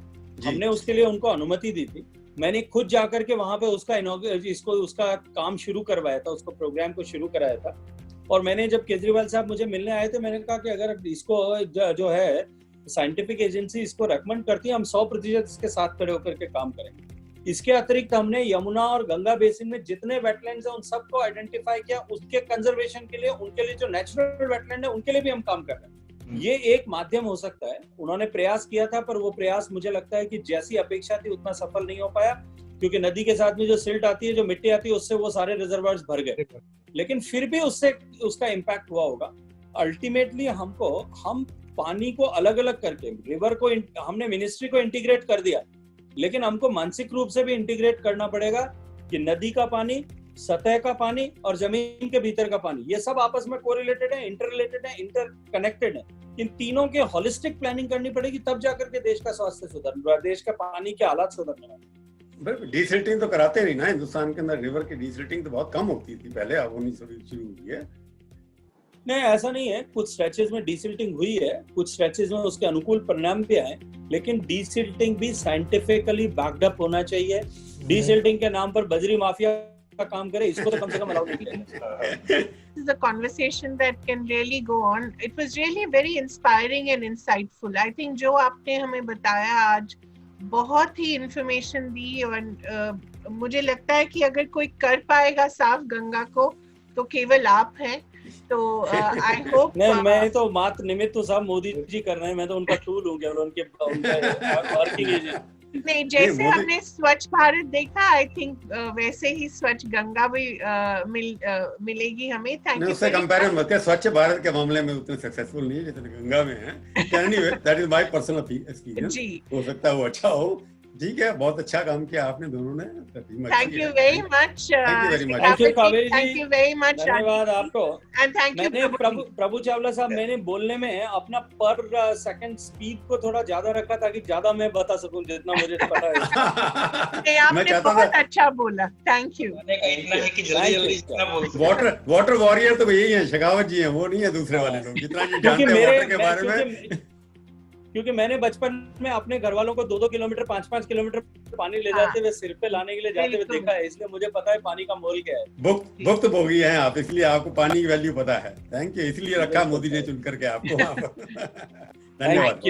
[SPEAKER 3] हमने उसके लिए उनको अनुमति दी थी। मैंने खुद जाकर के वहां पे उसका काम शुरू करवाया था, उसको प्रोग्राम को शुरू कराया था। और मैंने जब केजरीवाल साहब मुझे मिलने आए थे, मैंने कहा कि अगर इसको जो है साइंटिफिक एजेंसी इसको रेकमेंड करती है, हम 100% इसके साथ खड़े होकर के काम करेंगे। इसके अतिरिक्त हमने यमुना और गंगा बेसिन में जितने वेटलैंड्स हैं उन सबको आइडेंटिफाई किया, उसके कंजर्वेशन के लिए, उनके लिए जो नेचुरल वेटलैंड है उनके लिए भी हम काम कर रहे हैं। ये एक माध्यम हो सकता है। उन्होंने प्रयास किया था, पर वो प्रयास मुझे लगता है कि जैसी अपेक्षा थी उतना सफल नहीं हो पाया, क्योंकि नदी के साथ में जो सिल्ट आती है, जो मिट्टी आती है, उससे वो सारे रिजर्वायर्स भर गए। लेकिन फिर भी उसका इम्पैक्ट हुआ होगा। अल्टीमेटली हम पानी को अलग अलग करके, रिवर को हमने मिनिस्ट्री को इंटीग्रेट कर दिया, लेकिन हमको मानसिक रूप से भी इंटीग्रेट करना पड़ेगा कि नदी का पानी, सतह का पानी और जमीन के भीतर का पानी, ये सब आपस में कोरिलेटेड है, इंटररिलेटेड है, इंटरकनेक्टेड है। इन तीनों के होलिस्टिक प्लानिंग करनी पड़ेगी, तब जाकर के देश का स्वास्थ्य सुधर, देश का पानी के हालात सुधरने।
[SPEAKER 1] डीसिल्टिंग तो कराते नहीं ना हिंदुस्तान के अंदर, रिवर की डीसिल्टिंग तो बहुत कम होती थी पहले, अब होनी शुरू हुई है।
[SPEAKER 3] नहीं, ऐसा नहीं है। कुछ स्ट्रेचेस में डीसिल्टिंग हुई है, कुछ स्ट्रेचेस में उसके अनुकूल परिणाम भी आए, लेकिन डीसिल्टिंग भी साइंटिफिकली बैक्ड अप होना चाहिए। डीसिल्टिंग के नाम पर बजरी माफिया का काम करे, इसको तो कम से कम अलाउ नहीं किया।
[SPEAKER 2] This is a conversation that can really go on. It was really very inspiring and insightful. I think जो आपने हमें बताया आज बहुत ही इंफॉर्मेशन दी, और मुझे लगता है कि अगर कोई कर पाएगा साफ गंगा को तो केवल आप हैं। तो आई होप
[SPEAKER 3] नहीं, मैं तो मात्र निमित्त तो सब मोदी जी कर रहे हैं, मैं तो उनका टूल हूँ, केवल उनके वर्किंग एजेंट।
[SPEAKER 2] नहीं, जैसे
[SPEAKER 1] मोदी
[SPEAKER 2] हमने स्वच्छ भारत देखा, आई थिंक वैसे ही स्वच्छ गंगा भी मिलेगी हमें। थैंक
[SPEAKER 1] नहीं,
[SPEAKER 2] यू।
[SPEAKER 1] उससे कंपैरिजन मत कर, स्वच्छ भारत के मामले में उतने सक्सेसफुल नहीं है जितने गंगा में है। Anyway, that is my personal experience.
[SPEAKER 2] जी,
[SPEAKER 1] हो सकता है वो अच्छा हो। ठीक है, बहुत अच्छा काम किया आपने दोनों ने।
[SPEAKER 2] Thank you very much.
[SPEAKER 1] Thank you very much.
[SPEAKER 3] Thank you Kaveri ji,
[SPEAKER 2] thank you very much,
[SPEAKER 3] धन्यवाद आपको।
[SPEAKER 2] एंड थैंक यू
[SPEAKER 3] मैंने प्रभु चावला साहब, मैंने बोलने में अपना पर सेकंड स्पीड को थोड़ा ज्यादा रखा ताकि ज्यादा मैं बता सकूं जितना मुझे पता है।
[SPEAKER 2] आपने बहुत अच्छा बोला, थैंक यू।
[SPEAKER 4] इतना है कि जल्दी जल्दी जितना बोल
[SPEAKER 1] वाटर वॉरियर तो यही है, शेखावत जी हैं, वो नहीं है दूसरे वाले लोग जितना जी जानते हैं वाटर के बारे में।
[SPEAKER 3] क्योंकि मैंने बचपन में अपने घर वालों को 2-2 किलोमीटर 5-5 किलोमीटर पानी ले जाते हुए, सिर पे लाने के लिए जाते हुए देखा है, इसलिए मुझे पता है पानी का मोल क्या है।
[SPEAKER 1] भुक्त भोगी हैं आप, इसलिए आपको पानी की वैल्यू पता है। थैंक यू, इसलिए रखा मोदी ने चुन करके आपको। धन्यवाद।